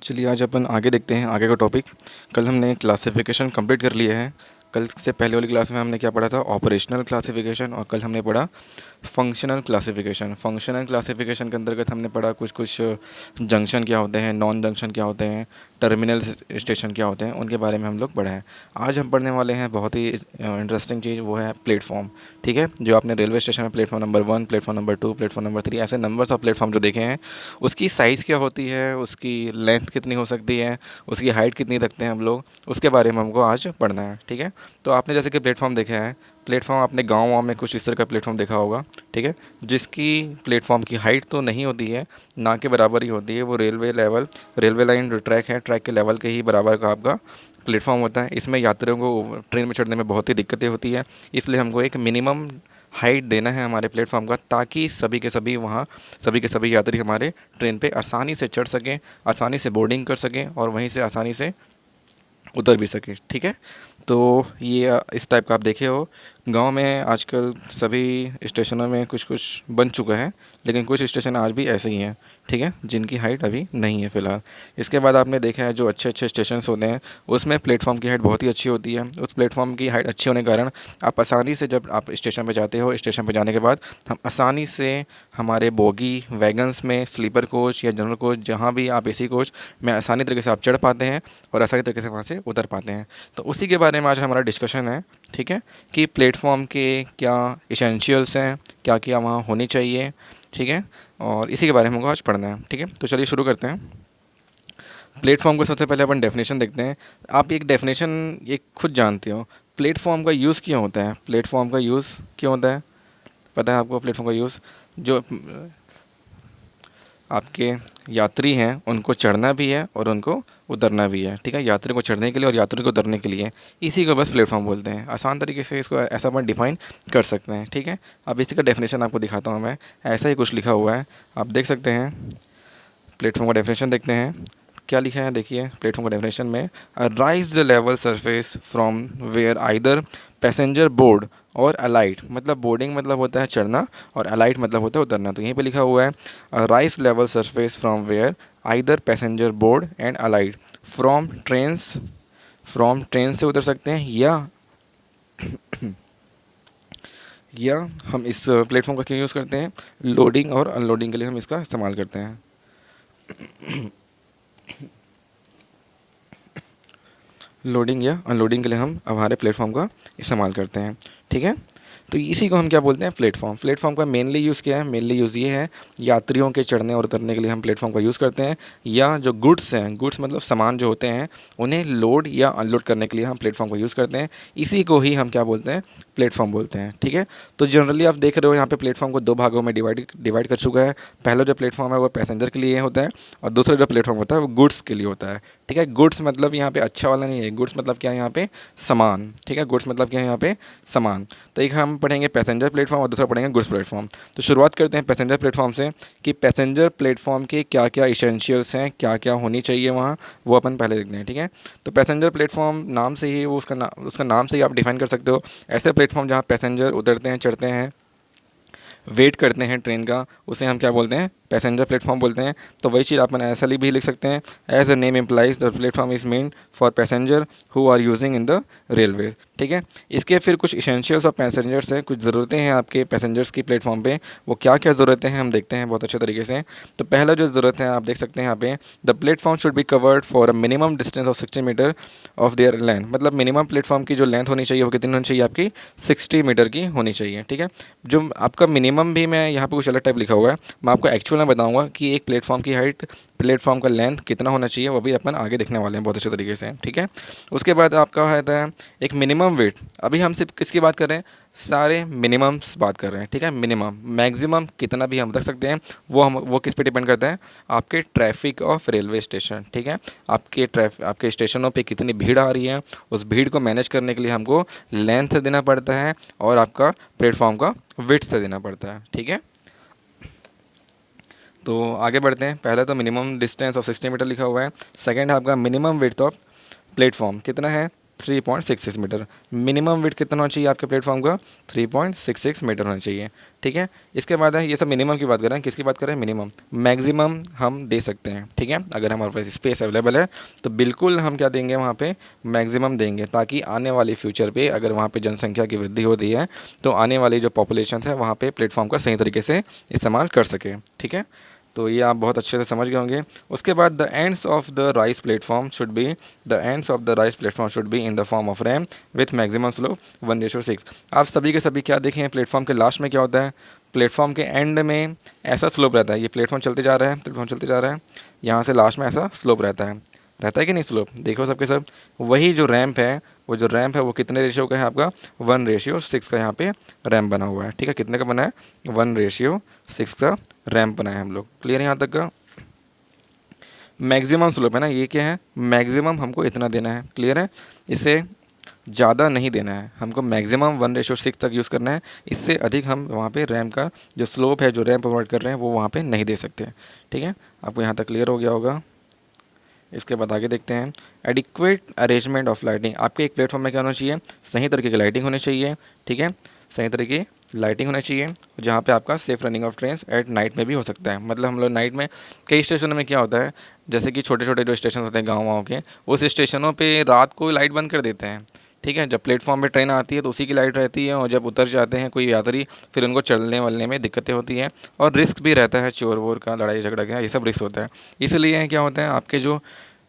चलिए आज अपन आगे देखते हैं आगे का टॉपिक। कल हमने क्लासिफिकेशन कंप्लीट कर लिया है। कल से पहले वाली क्लास में हमने क्या पढ़ा था, ऑपरेशनल क्लासिफिकेशन, और कल हमने पढ़ा फंक्शनल क्लासिफिकेशन। फंक्शनल क्लासिफिकेशन के अंतर्गत हमने पढ़ा कुछ कुछ जंक्शन क्या होते हैं, नॉन जंक्शन क्या होते हैं, टर्मिनल स्टेशन क्या होते हैं, उनके बारे में हम लोग पढ़े हैं। आज हम पढ़ने वाले हैं बहुत ही इंटरेस्टिंग चीज़, वो है प्लेटफॉर्म। ठीक है, जो आपने रेलवे स्टेशन में platform number 1, platform number 2, platform number 3 ऐसे नंबर्स ऑफ प्लेटफॉर्म जो देखे हैं, उसकी साइज़ क्या होती है, उसकी लेंथ कितनी हो सकती है, उसकी हाइट कितनी रखते हैं हम लोग, उसके बारे में हमको आज पढ़ना है। ठीक है, तो आपने जैसे कि प्लेटफॉर्म देखा है, प्लेटफॉर्म आपने गाँव में कुछ इस तरह का प्लेटफॉर्म देखा होगा। ठीक है, जिसकी प्लेटफॉर्म की हाइट तो नहीं होती है, ना के बराबर ही होती है, वो रेलवे लाइन जो ट्रैक है, ट्रैक के लेवल के ही बराबर का आपका प्लेटफॉर्म होता है। इसमें यात्रियों को ट्रेन में चढ़ने में बहुत ही दिक्कतें होती है, इसलिए हमको एक मिनिमम हाइट देना है हमारे प्लेटफॉर्म का, ताकि सभी के सभी यात्री हमारे ट्रेन पे आसानी से चढ़ सकें, आसानी से बोर्डिंग कर सकें और वहीं से आसानी से उतर भी सके। ठीक है, तो ये इस टाइप का आप देखे हो। गांव में आजकल सभी स्टेशनों में कुछ कुछ बन चुका है, लेकिन कुछ स्टेशन आज भी ऐसे ही हैं। ठीक है, जिनकी हाइट अभी नहीं है फ़िलहाल। इसके बाद आपने देखा है जो अच्छे अच्छे स्टेशन होते हैं, उसमें प्लेटफॉर्म की हाइट बहुत ही अच्छी होती है। उस प्लेटफॉर्म की हाइट अच्छी होने के कारण आप आसानी से, जब आप स्टेशन पर जाते हो, स्टेशन पर जाने के बाद हम आसानी से हमारे बोगी वैगन्स में, स्लीपर कोच या जनरल कोच, जहाँ भी आप एसी कोच में आसानी तरीके से आप चढ़ पाते हैं और आसानी तरीके से वहाँ से उतर पाते हैं। तो उसी के बारे में आज हमारा डिस्कशन है। ठीक है, कि प्लेटफॉर्म के क्या इसेंशियल्स हैं, क्या क्या वहाँ होनी चाहिए। ठीक है, और इसी के बारे में हमको आज पढ़ना है। ठीक है, तो चलिए शुरू करते हैं। प्लेटफॉर्म को सबसे पहले अपन डेफिनेशन देखते हैं। आप एक डेफिनेशन ये खुद जानते हो, प्लेटफॉर्म का यूज़ क्यों होता है, प्लेटफॉर्म का यूज़ क्यों होता है, पता है आपको? प्लेटफॉर्म का यूज़, जो आपके यात्री हैं उनको चढ़ना भी है और उनको उतरना भी है। ठीक है, यात्री को चढ़ने के लिए और यात्री को उतरने के लिए, इसी को बस प्लेटफॉर्म बोलते हैं। आसान तरीके से इसको ऐसा अपन डिफाइन कर सकते हैं। ठीक है, अब इसी का डेफिनेशन आपको दिखाता हूँ मैं। ऐसा ही कुछ लिखा हुआ है, आप देख सकते हैं। प्लेटफॉर्म का डेफिनेशन देखते हैं, क्या लिखा है देखिए। प्लेटफॉर्म का डेफिनेशन में, raise the level surface from where either passenger board or alight, मतलब बोर्डिंग मतलब होता है चढ़ना और अलाइट मतलब होता है उतरना। तो यहीं पे लिखा हुआ है raise level surface from where either passenger board and alight from train से उतर सकते हैं, या हम इस प्लेटफॉर्म का क्यों यूज़ करते हैं, लोडिंग और अनलोडिंग के लिए हम इसका इस्तेमाल करते हैं। लोडिंग या अनलोडिंग के लिए हम हमारे प्लेटफॉर्म का इस्तेमाल करते हैं। ठीक है, तो इसी को हम क्या बोलते हैं, प्लेटफॉर्म। प्लेटफॉर्म का मेनली यूज़ क्या है, मेनली यूज़ ये है, यात्रियों के चढ़ने और उतरने के लिए हम प्लेटफॉर्म का यूज़ करते हैं, या जो गुड्स हैं, गुड्स मतलब सामान जो होते हैं, उन्हें लोड या अनलोड करने के लिए हम प्लेटफॉर्म का यूज़ करते हैं। इसी को ही हम क्या बोलते हैं, प्लेटफॉर्म बोलते हैं। ठीक है, तो जनरली आप देख रहे हो यहाँ पे प्लेटफॉर्म को दो भागों में डिवाइड कर चुका है। पहला जो प्लेटफॉर्म है वो पैसेंजर के लिए होता है, और दूसरा जो प्लेटफॉर्म होता है वो गुड्स के लिए होता है। ठीक है, गुड्स मतलब यहाँ पे अच्छा वाला नहीं है, गुड्स मतलब क्या है यहाँ पे, सामान। ठीक है, गुड्स मतलब क्या है यहाँ पे, सामान। तो एक हम पढ़ेंगे पैसेंजर प्लेटफॉर्म और दूसरा पढ़ेंगे गुड्स प्लेटफॉर्म। तो शुरुआत करते हैं पैसेंजर प्लेटफॉर्म से, कि पैसेंजर प्लेटफॉर्म के क्या क्या इसेंशियल्स हैं, क्या क्या होनी चाहिए वहाँ, वो अपन पहले देखते हैं। ठीक है, तो पैसेंजर प्लेटफॉर्म नाम से ही वो उसका नाम से ही आप डिफाइन कर सकते हो, ऐसे प्लेटफॉर्म जहाँ पैसेंजर उतरते हैं, चढ़ते हैं, वेट करते हैं ट्रेन का, उसे हम क्या बोलते हैं, पैसेंजर प्लेटफॉर्म बोलते हैं। तो वही चीज़ अपन ऐसा भी लिख सकते हैं, as a name implies the platform is meant for passenger who are using in the railway. ठीक है, इसके फिर कुछ इसेंशियल्स ऑफ पैसेंजर्स हैं, कुछ ज़रूरतें हैं आपके पैसेंजर्स की प्लेटफॉर्म पे। वो क्या क्या ज़रूरतें हैं हम देखते हैं बहुत अच्छे तरीके से। तो पहला जो ज़रूरत है आप देख सकते हैं यहाँ पे, the platform should be covered for a minimum distance of 60 metre of their length. मतलब मिनिमम प्लेटफॉर्म की जो लेंथ होनी चाहिए वो कितनी होनी चाहिए, आपकी 60 मीटर की होनी चाहिए। ठीक है, जो आपका मिनिमम भी मैं यहाँ पे कुछ अलग टाइप लिखा हुआ है, मैं आपको एक्चुअल में बताऊंगा कि एक प्लेटफॉर्म की हाइट, प्लेटफॉर्म का लेंथ कितना होना चाहिए, वो भी अपन आगे देखने वाले हैं बहुत अच्छे तरीके से। ठीक है, उसके बाद आपका होता है एक मिनिमम वेट। अभी हम सिर्फ किसकी बात कर रहे हैं, सारे मिनिमम्स बात कर रहे हैं। ठीक है, मिनिमम, मैक्सिमम कितना भी हम रख सकते हैं, वो किस पे डिपेंड करता है, आपके ट्रैफिक ऑफ रेलवे स्टेशन। ठीक है, आपके स्टेशनों पे कितनी भीड़ आ रही है, उस भीड़ को मैनेज करने के लिए हमको लेंथ देना पड़ता है और आपका प्लेटफॉर्म का विड्थ से देना पड़ता है। ठीक है, तो आगे बढ़ते हैं। पहले तो मिनिमम डिस्टेंस ऑफ 60 मीटर लिखा हुआ है, सेकंड है आपका मिनिमम विड्थ ऑफ प्लेटफॉर्म कितना है, 3.66 मीटर। मिनिमम विड्थ कितना होना चाहिए आपके प्लेटफॉर्म का? 3.66 मीटर होना चाहिए, ठीक है। इसके बाद है, ये सब मिनिमम की बात कर रहे हैं, किसकी बात कर रहे हैं? मिनिमम। मैक्सिमम हम दे सकते हैं, ठीक है। अगर हमारे पास स्पेस अवेलेबल है तो बिल्कुल हम क्या देंगे वहाँ पे? मैक्सिमम देंगे, ताकि आने वाले फ्यूचर पे अगर वहाँ पे जनसंख्या की वृद्धि होती है तो आने वाली जो पॉपुलेशन है वहाँ पे प्लेटफॉर्म का सही तरीके से इस्तेमाल कर सके, ठीक है। तो ये आप बहुत अच्छे से समझ गए होंगे। उसके बाद the ends of the rice platform should be in the form of RAM with maximum slope 1:6। आप सभी के सभी क्या देखें, प्लेटफॉर्म के लास्ट में क्या होता है? प्लेटफॉर्म के एंड में ऐसा स्लोप रहता है। ये प्लेटफॉर्म चलते जा रहा है, यहाँ से लास्ट में ऐसा स्लोप रहता है कि नहीं स्लोप? देखो सबके सब, वही जो रैम्प है वो कितने रेशियो का है आपका? 1:6 का यहाँ पे रैम्प बना हुआ है, ठीक है। कितने का बना है? 1:6 का रैम्प बना है हम लोग। क्लियर है यहाँ तक का? मैक्सिमम स्लोप है ना, ये क्या है? मैक्सिमम हमको इतना देना है, क्लियर है। इसे ज़्यादा नहीं देना है हमको, मैक्सिमम 1:6 तक यूज़ करना है। इससे अधिक हम वहाँ पे रैम्प का जो स्लोप है, जो रैम्प प्रोवाइड कर रहे हैं, वो वहाँ पे नहीं दे सकते, ठीक है। आपको यहाँ तक क्लियर हो गया होगा। इसके बाद आगे देखते हैं, एडिक्वेट अरेंजमेंट ऑफ लाइटिंग। आपके एक प्लेटफॉर्म में क्या होना चाहिए? सही तरीके की लाइटिंग होनी चाहिए, ठीक है। सही तरीके की लाइटिंग होनी चाहिए, जहाँ पे आपका safe running of train at night में भी हो सकता है। मतलब हम लोग नाइट में कई स्टेशनों में क्या होता है, जैसे कि छोटे छोटे जो स्टेशन होते हैं गाँव के, उस स्टेशनों पर रात को लाइट बंद कर देते हैं, ठीक है। जब प्लेटफॉर्म पे ट्रेन आती है तो उसी की लाइट रहती है, और जब उतर जाते हैं कोई यात्री फिर उनको चलने वलने में दिक्कतें होती हैं, और रिस्क भी रहता है चोर वोर का, लड़ाई झगड़ा का, ये सब रिस्क होता है। इसलिए क्या होता है, आपके जो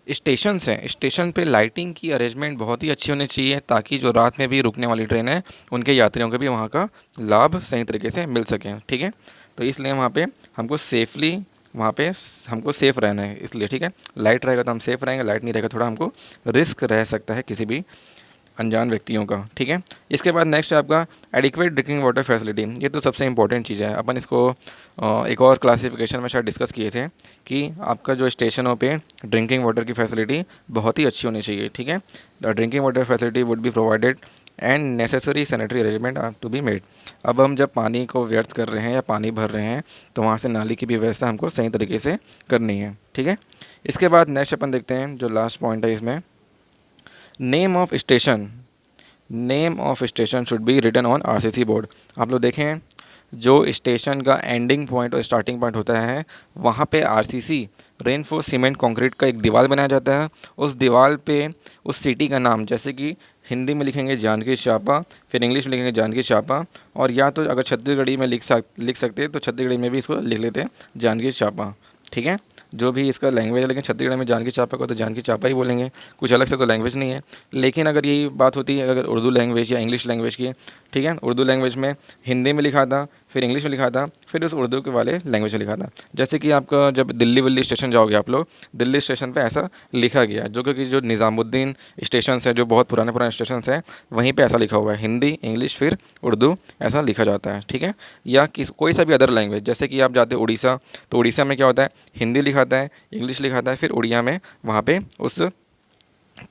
स्टेशंस हैं, स्टेशन पे लाइटिंग की अरेंजमेंट बहुत ही अच्छी होनी चाहिए, ताकि जो रात में भी रुकने वाली ट्रेन है उनके यात्रियों को भी वहाँ का लाभ सही तरीके से मिल सके, ठीक है। तो इसलिए वहाँ पे हमको सेफली वहाँ पे हमको सेफ़ रहना है, इसलिए, ठीक है। लाइट रहेगा तो हम सेफ़ रहेंगे, लाइट नहीं रहेगा थोड़ा हमको रिस्क रह सकता है किसी भी अनजान व्यक्तियों का, ठीक है। इसके बाद नेक्स्ट है आपका एडिक्वेट ड्रिंकिंग वाटर फैसिलिटी। ये तो सबसे इंपॉर्टेंट चीज़ है। अपन इसको एक और क्लासिफिकेशन में शायद डिस्कस किए थे कि आपका जो स्टेशनों पे ड्रिंकिंग वाटर की फैसिलिटी बहुत ही अच्छी होनी चाहिए, ठीक है। The drinking water facility would be provided and necessary sanitary arrangement are to be made. अब हम जब पानी को व्यर्थ कर रहे हैं या पानी भर रहे हैं तो वहाँ से नाली की भी व्यवस्था हमको सही तरीके से करनी है, ठीक है। इसके बाद नेक्स्ट अपन देखते हैं, जो लास्ट पॉइंट है इसमें, name of station should be written on RCC board. आप लोग देखें, जो स्टेशन का एंडिंग पॉइंट और स्टार्टिंग पॉइंट होता है वहाँ पे आरसीसी रेनफोर्स सीमेंट कंक्रीट का एक दीवार बनाया जाता है। उस दीवार पे उस सिटी का नाम, जैसे कि हिंदी में लिखेंगे जांजगीर चांपा, फिर इंग्लिश में लिखेंगे जांजगीर चांपा, और या तो अगर छत्तीसगढ़ी में लिख सकते हैं तो छत्तीसगढ़ी में भी इसको लिख लेते हैं जांजगीर चांपा, ठीक है। जो भी इसका लैंग्वेज है, लेकिन छत्तीसगढ़ में जांजगीर चांपा को तो जांजगीर चांपा ही बोलेंगे, कुछ अलग से तो लैंग्वेज नहीं है। लेकिन अगर यही बात होती है अगर उर्दू लैंग्वेज या इंग्लिश लैंग्वेज की, ठीक है, उर्दू लैंग्वेज में हिंदी में लिखा था, फिर इंग्लिश में लिखा था, फिर उस उर्दू के वाले लैंग्वेज में लिखा था। जैसे कि आपका जब दिल्ली स्टेशन जाओगे आप लोग, दिल्ली स्टेशन पर ऐसा लिखा गया, जो क्योंकि जो निज़ामुद्दीन स्टेशन है, जो बहुत पुराने स्टेशन है, वहीं पर ऐसा लिखा हुआ है, हिंदी इंग्लिश फिर उर्दू ऐसा लिखा जाता है, ठीक है। या कोई सा भी अदर लैंग्वेज, जैसे कि आप जाते हो उड़ीसा, तो उड़ीसा में क्या होता है, हिंदी लिखा आता है, इंग्लिश लिखा आता है, फिर उड़िया में वहाँ पे उस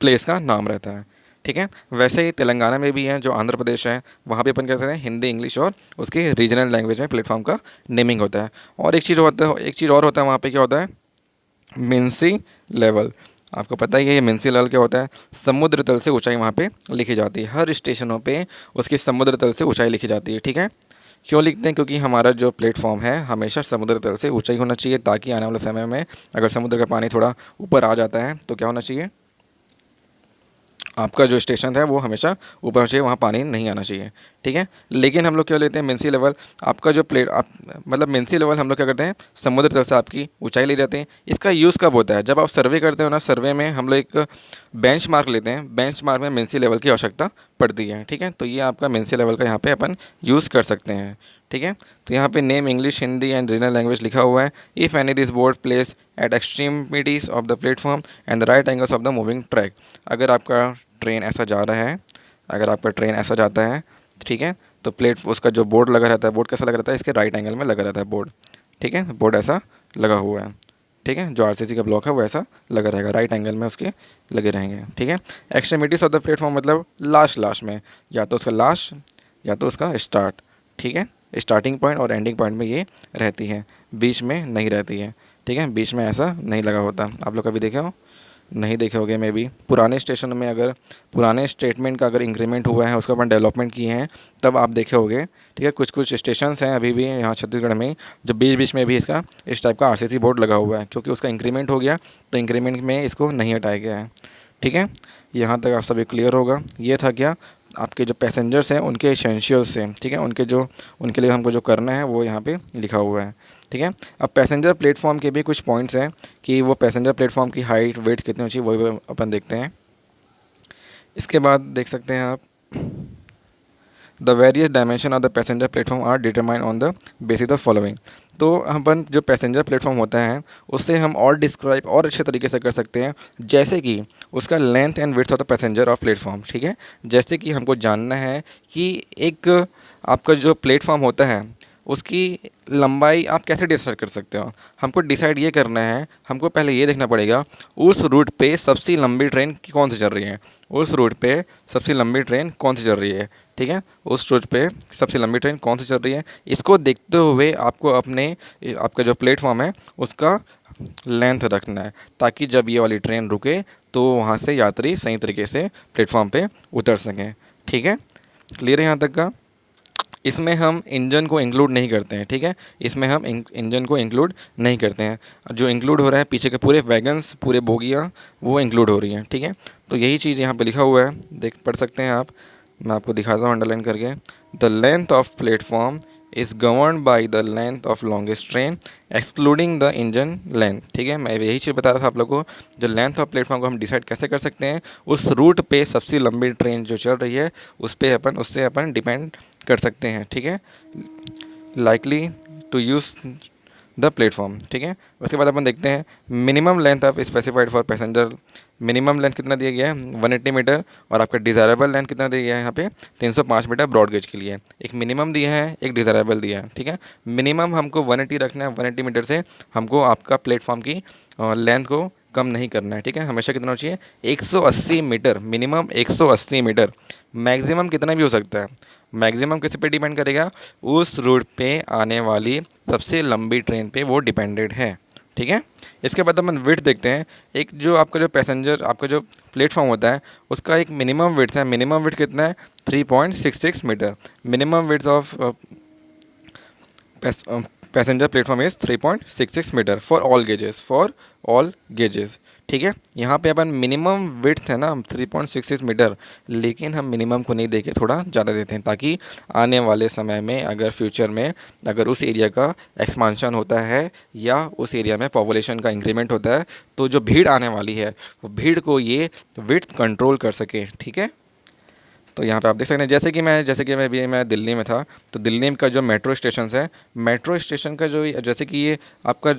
प्लेस का नाम रहता है, ठीक है। वैसे ही तेलंगाना में भी है, जो आंध्र प्रदेश है, वहाँ पे अपन कह सकते हैं हिंदी इंग्लिश और उसके रीजनल लैंग्वेज में प्लेटफॉर्म का नेमिंग होता है। और एक चीज़ और होता है वहाँ पे, क्या होता है, मिन्सी लेवल। आपको पता ही है ये मिन्सी लेवल क्या होता है, समुद्र तल से ऊंचाई वहाँ पे लिखी जाती है। हर स्टेशनों पे उसकी समुद्र तल से ऊंचाई लिखी जाती है, ठीक है। क्यों लिखते हैं? क्योंकि हमारा जो प्लेटफॉर्म है हमेशा समुद्र तल से ऊंचाई होना चाहिए, ताकि आने वाले समय में अगर समुद्र का पानी थोड़ा ऊपर आ जाता है तो क्या होना चाहिए, आपका जो स्टेशन है वो हमेशा ऊपर चाहिए, वहाँ पानी नहीं आना चाहिए, ठीक है। लेकिन हम लोग क्या लेते हैं, मिन्सी लेवल। आपका जो मतलब मिन्सी लेवल हम लोग क्या करते हैं, समुद्र तल से आपकी ऊंचाई ले जाते हैं। इसका यूज़ कब होता है, जब आप सर्वे करते हो ना, सर्वे में हम लोग एक बेंच मार्क लेते हैं, बेंच मार्क में मिन्सी लेवल की आवश्यकता पड़ती है, ठीक है। तो ये आपका मिन्सी लेवल का यहाँ पर अपन यूज़ कर सकते हैं, ठीक है। तो यहाँ पे name English Hindi and regional language लिखा हुआ है। If any this board place at extremities of the platform and the right angles of the moving track. अगर आपका ट्रेन ऐसा जा रहा है, अगर आपका ट्रेन ऐसा जाता है, ठीक है, तो उसका जो बोर्ड लगा रहता है, बोर्ड कैसा लगा रहता है, इसके राइट एंगल में लगा रहता है बोर्ड, ठीक है। बोर्ड ऐसा लगा हुआ है, ठीक है। जो आरसीसी का ब्लॉक है वो ऐसा लगा रहेगा, राइट एंगल में उसके लगे रहेंगे, ठीक है। एक्सट्रीमिटीज़ ऑफ द प्लेटफॉर्म मतलब लास्ट में, या तो उसका लास्ट या तो उसका स्टार्ट, ठीक है। स्टार्टिंग पॉइंट और एंडिंग पॉइंट में ये रहती है, बीच में नहीं रहती है, ठीक है। बीच में ऐसा नहीं लगा होता। आप लोग कभी देखे हो नहीं देखे होंगे मे बी। पुराने स्टेशन में अगर पुराने स्टेटमेंट का अगर इंक्रीमेंट हुआ है, उसका अपन डेवलपमेंट किए हैं, तब आप देखे होंगे। ठीक है, कुछ कुछ स्टेशंस हैं अभी भी यहाँ छत्तीसगढ़ में जो बीच बीच में भी इसका इस टाइप का आरसीसी बोर्ड लगा हुआ है, क्योंकि उसका इंक्रीमेंट हो गया तो इंक्रीमेंट में इसको नहीं हटाया गया है। ठीक है, यहाँ तक आप सभी क्लियर होगा। ये था क्या, आपके जो पैसेंजर्स हैं उनके एसेंशियल्स हैं। ठीक है, उनके लिए हमको जो करना है वो यहाँ पे लिखा हुआ है। ठीक है, अब पैसेंजर प्लेटफॉर्म के भी कुछ पॉइंट्स हैं कि वो पैसेंजर प्लेटफॉर्म की हाइट वेट कितनी होनी चाहिए, वो अपन देखते हैं। इसके बाद देख सकते हैं आप, the various dimension of the passenger platform are determine on the basis of following. तो अपन जो पैसेंजर प्लेटफॉर्म होता है उससे हम और डिस्क्राइब और अच्छे तरीके से कर सकते हैं, जैसे कि उसका length and width of the passenger of platform. ठीक है, जैसे कि हमको जानना है कि एक आपका जो प्लेटफॉर्म होता है उसकी लंबाई आप कैसे डिसाइड कर सकते हो। हमको डिसाइड ये करना है, हमको पहले ये देखना पड़ेगा उस रूट पे सबसे लंबी ट्रेन कौन सी चल रही है। उस रूट पे सबसे लंबी ट्रेन कौन सी चल रही है। ठीक है, उस रूट पे सबसे लंबी ट्रेन कौन सी चल रही है, इसको देखते हुए आपको आपका जो प्लेटफॉर्म है उसका लेंथ रखना है, ताकि जब ये वाली ट्रेन रुके तो वहाँ से यात्री सही तरीके से प्लेटफॉर्म पे उतर सकें। ठीक है, क्लियर है यहाँ तक का। इसमें हम इंजन को इंक्लूड नहीं करते हैं। ठीक है, इसमें हम इंजन को इंक्लूड नहीं करते हैं। जो इंक्लूड हो रहा है पीछे के पूरे वैगन्स, पूरे बोगियाँ, वो इंक्लूड हो रही हैं। ठीक है, तो यही चीज़ यहाँ पे लिखा हुआ है, देख पढ़ सकते हैं आप। मैं आपको दिखाता हूँ अंडरलाइन करके। The length of platform is governed by the length of longest train excluding the engine length. ठीक है, मैं यही चीज़ बता रहा था आप लोगों को। जो लेंथ ऑफ प्लेटफॉर्म को हम डिसाइड कैसे कर सकते हैं, उस रूट पे सबसे लंबी ट्रेन जो चल रही है उससे अपन डिपेंड कर सकते हैं। ठीक है, likely to use the platform. ठीक है, उसके बाद अपन देखते हैं minimum length of specified for passenger. Minimum length कितना दिया गया है, 180 मीटर, और आपका डिज़ायरेबल लेंथ कितना दिया गया है यहाँ पे, 305 मीटर ब्रॉड गेज के लिए। एक मिनिमम दिया है, एक डिज़ायरेबल दिया है। ठीक है, मिनिमम हमको 180 रखना है, 180 मीटर से हमको आपका प्लेटफॉर्म की लेंथ को कम नहीं करना है। ठीक है, हमेशा कितना होना चाहिए, 180 मीटर, मिनिमम 180 मीटर। मैक्सिमम कितना भी हो सकता है, मैक्सिमम किस पे डिपेंड करेगा, उस रूट पे आने वाली सबसे लंबी ट्रेन पे वो डिपेंडेड है। ठीक है, इसके बाद अपन विड्थ देखते हैं। एक जो आपका जो प्लेटफॉर्म होता है उसका एक मिनिमम विड्थ है। मिनिमम विड्थ कितना है, 3.66 metre. Minimum width of passenger platform is 3.66 metre for all gauges. ठीक है, यहाँ पे अपन मिनिमम विड्थ है ना 3.66 मीटर, लेकिन हम मिनिमम को नहीं देके थोड़ा ज़्यादा देते हैं, ताकि आने वाले समय में अगर फ्यूचर में अगर उस एरिया का एक्सपांशन होता है या उस एरिया में पॉपुलेशन का इंक्रीमेंट होता है तो जो भीड़ आने वाली है वो भीड़ को ये विड्थ कंट्रोल कर सके। ठीक है, तो यहाँ पे आप देख सकते हैं, जैसे कि मैं दिल्ली में था, तो दिल्ली का जो मेट्रो स्टेशन है, मेट्रो स्टेशन का जो जैसे कि ये आपका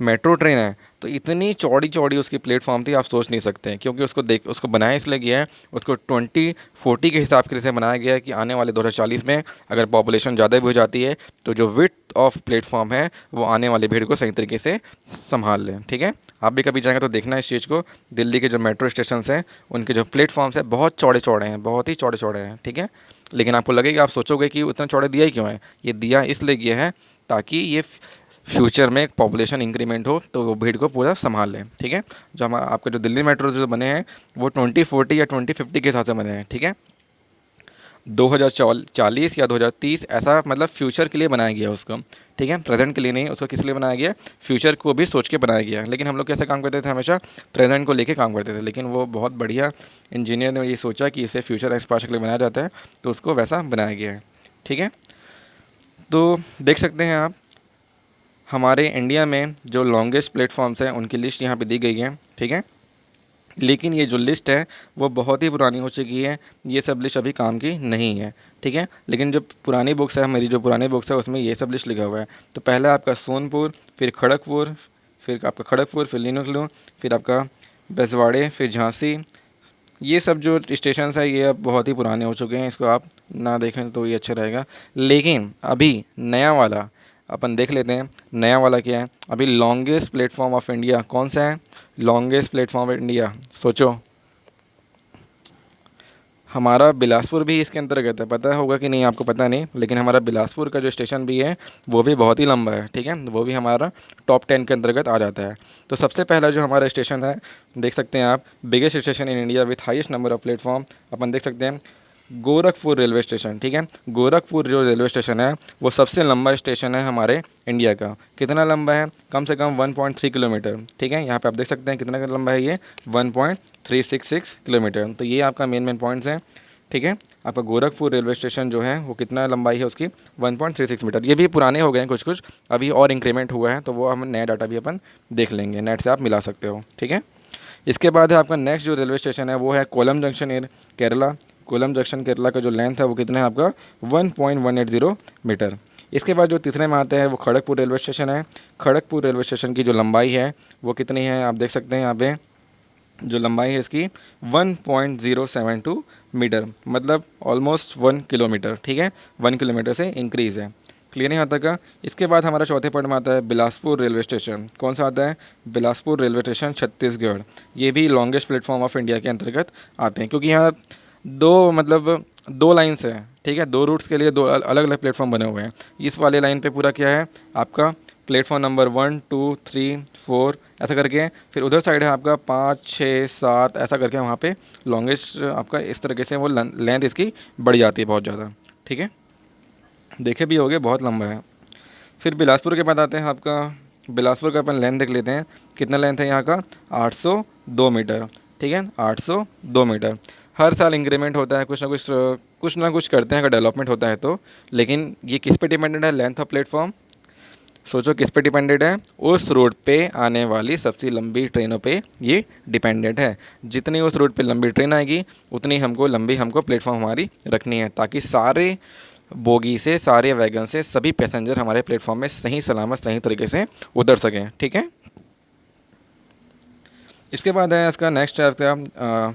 मेट्रो ट्रेन है, तो इतनी चौड़ी चौड़ी उसकी प्लेटफॉर्म थी, आप सोच नहीं सकते हैं। क्योंकि उसको बनाया इसलिए गया है, उसको 2040 के हिसाब से बनाया गया है कि आने वाले 2040 में अगर पॉपुलेशन ज़्यादा भी हो जाती है तो जो विड्थ ऑफ प्लेटफॉर्म है वो आने वाली भीड़ को सही तरीके से संभाल लें। ठीक है, आप भी कभी जाएंगे तो देखना इस चीज़ को। दिल्ली के जो मेट्रो स्टेशन हैं उनके जो प्लेटफॉर्म्स हैं बहुत चौड़े चौड़े हैं, बहुत ही चौड़े चौड़े हैं। ठीक है, लेकिन आपको लगेगा, आप सोचोगे कि उतना चौड़े दिया ही क्यों है, ये दिया इसलिए गया है ताकि ये फ्यूचर में पॉपुलेशन इंक्रीमेंट हो तो वो भीड़ को पूरा संभाल लें। ठीक है, जो आपके जो दिल्ली मेट्रो जो बने हैं वो 2040 या 2050 के हिसाब से बने हैं। ठीक है, 2040 या 2030 ऐसा मतलब फ्यूचर के लिए बनाया गया उसको। ठीक है, प्रेजेंट के लिए नहीं, उसको किस लिए बनाया गया, फ्यूचर को भी सोच के बनाया गया। लेकिन हम लोग कैसे काम करते थे, हमेशा प्रेजेंट को लेके काम करते थे, लेकिन वो बहुत बढ़िया इंजीनियर ने ये सोचा कि इसे फ्यूचर एक्सपांशन के लिए बनाया जाता है तो उसको वैसा बनाया गया है। ठीक है, तो देख सकते हैं आप हमारे इंडिया में जो लॉन्गेस्ट प्लेटफॉर्म्स हैं उनकी लिस्ट यहाँ पे दी गई है। ठीक है, लेकिन ये जो लिस्ट है वो बहुत ही पुरानी हो चुकी है, ये सब लिस्ट अभी काम की नहीं है। ठीक है, लेकिन जो पुरानी बुक्स है, मेरी जो पुरानी बुक्स है उसमें ये सब लिस्ट लिखा हुआ है। तो पहला आपका सोनपुर, फिर खड़गपुर, फिर लीनुकलू, फिर आपका बसवाड़े, फिर झांसी, ये सब जो स्टेशन है ये अब बहुत ही पुराने हो चुके हैं, इसको आप ना देखें तो ये अच्छा रहेगा। लेकिन अभी नया वाला अपन देख लेते हैं। नया वाला क्या है, अभी लॉन्गेस्ट प्लेटफॉर्म ऑफ इंडिया कौन सा है, लॉन्गेस्ट प्लेटफॉर्म ऑफ इंडिया, सोचो। हमारा बिलासपुर भी इसके अंतर्गत है, पता होगा कि नहीं आपको पता नहीं, लेकिन हमारा बिलासपुर का जो स्टेशन भी है वो भी बहुत ही लंबा है, ठीक है, वो भी हमारा टॉप 10 के अंतर्गत आ जाता है। तो सबसे पहला जो हमारा स्टेशन है, देख सकते हैं आप, biggest station in India with highest number of platform, अपन देख सकते हैं गोरखपुर रेलवे स्टेशन, ठीक है। गोरखपुर जो रेलवे स्टेशन है वो सबसे लंबा स्टेशन है हमारे इंडिया का। कितना लंबा है? कम से कम 1.3 किलोमीटर, ठीक है। यहाँ पे आप देख सकते हैं कितना लंबा है ये, 1.366 किलोमीटर। तो ये आपका मेन पॉइंट्स हैं, ठीक है। आपका गोरखपुर रेलवे स्टेशन जो है वो कितना लंबाई है उसकी, 1.36 मीटर। ये भी पुराने हो गए हैं कुछ, अभी और इंक्रीमेंट हुआ है, तो वो हम नया डाटा भी अपन देख लेंगे, नेट से आप मिला सकते हो, ठीक है। इसके बाद है आपका नेक्स्ट जो रेलवे स्टेशन है वो है कोलम जंक्शन इन केरला। कोलम जंक्शन केरला का जो लेंथ है वो कितना है आपका, 1.180 मीटर। इसके बाद जो तीसरे में आता है वो खड़गपुर रेलवे स्टेशन है। खड़गपुर रेलवे स्टेशन की जो लंबाई है वो कितनी है, आप देख सकते हैं यहाँ पे जो लंबाई है इसकी 1.072 मीटर, मतलब ऑलमोस्ट 1 किलोमीटर, ठीक है, 1 किलोमीटर से इंक्रीज़ है। क्लियर है यहाँ तक का। इसके बाद हमारा चौथे पॉइंट में आता है बिलासपुर रेलवे स्टेशन। कौन सा आता है? Bilaspur railway station Chhattisgarh. ये भी लॉन्गेस्ट प्लेटफॉर्म ऑफ इंडिया के अंतर्गत आते हैं, क्योंकि यहाँ दो लाइन्स है, ठीक है, दो रूट्स के लिए दो अलग अलग प्लेटफॉर्म बने हुए हैं। इस वाले लाइन पे पूरा क्या है आपका प्लेटफॉर्म नंबर 1, 2, 3, 4 ऐसा करके, फिर उधर साइड है आपका 5, 6, 7 ऐसा करके वहाँ पे लॉन्गेस्ट आपका इस तरीके से वो लेंथ इसकी बढ़ जाती है बहुत ज़्यादा, ठीक है, देखे भी होगे बहुत लंबा है। फिर बिलासपुर के बाद आते हैं आपका, बिलासपुर का अपन लेंथ देख लेते हैं, कितना लेंथ है यहाँ का, 802 मीटर, ठीक है, 802 मीटर। हर साल इंक्रीमेंट होता है, कुछ ना कुछ करते हैं अगर डेवलपमेंट होता है तो। लेकिन ये किस पे डिपेंडेंट है? Length of platform. सोचो किस पे डिपेंडेंट है? उस रूट पे आने वाली सबसे लंबी ट्रेनों पे ये डिपेंडेंट है। जितनी उस रूट पे लंबी ट्रेन आएगी उतनी हमको प्लेटफॉर्म हमारी रखनी है, ताकि सारे बोगी से, सारे वैगन से सभी पैसेंजर हमारे प्लेटफॉर्म में सही सलामत सही तरीके से उतर सकें, ठीक है। इसके बाद है इसका नेक्स्ट है आपका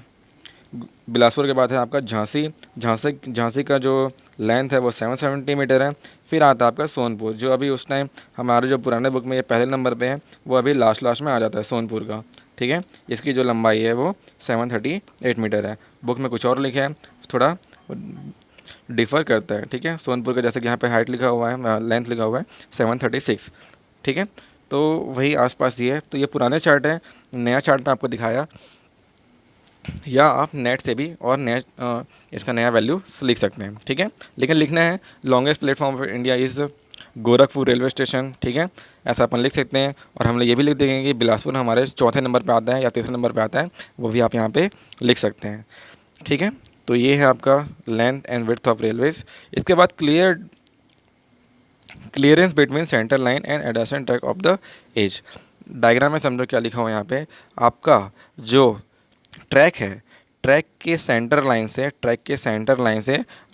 बिलासपुर के बाद है आपका झांसी का जो लेंथ है वो 770 मीटर है। फिर आता है आपका सोनपुर, जो अभी उस टाइम हमारे जो पुराने बुक में ये पहले नंबर पे है, वो अभी लास्ट में आ जाता है सोनपुर का, ठीक है। इसकी जो लंबाई है वो 738 मीटर है। बुक में कुछ और लिखा है, थोड़ा डिफ़र करता है, ठीक है। सोनपुर का जैसे कि यहाँ पे हाइट लिखा हुआ है, लेंथ लिखा हुआ है 736, ठीक है। तो वही आसपास ये है। तो ये पुराने चार्ट है, नया चार्ट मैं आपको दिखाया, या आप नेट से भी और इसका नया वैल्यू लिख सकते हैं, ठीक है। लेकिन लिखना है longest platform of India is Gorakhpur railway station, ठीक है, ऐसा अपन लिख सकते हैं। और हम लोग ये भी लिख देंगे कि बिलासपुर हमारे चौथे नंबर पे आता है या तीसरे नंबर पे आता है, वो भी आप यहाँ पे लिख सकते हैं, ठीक है। तो ये है आपका length and width of railways. इसके बाद clearance between centre line and adjacent track of the edge. Diagram में समझो क्या लिखा हुआ है यहाँ पे, आपका जो ट्रैक है, ट्रैक के सेंटर लाइन से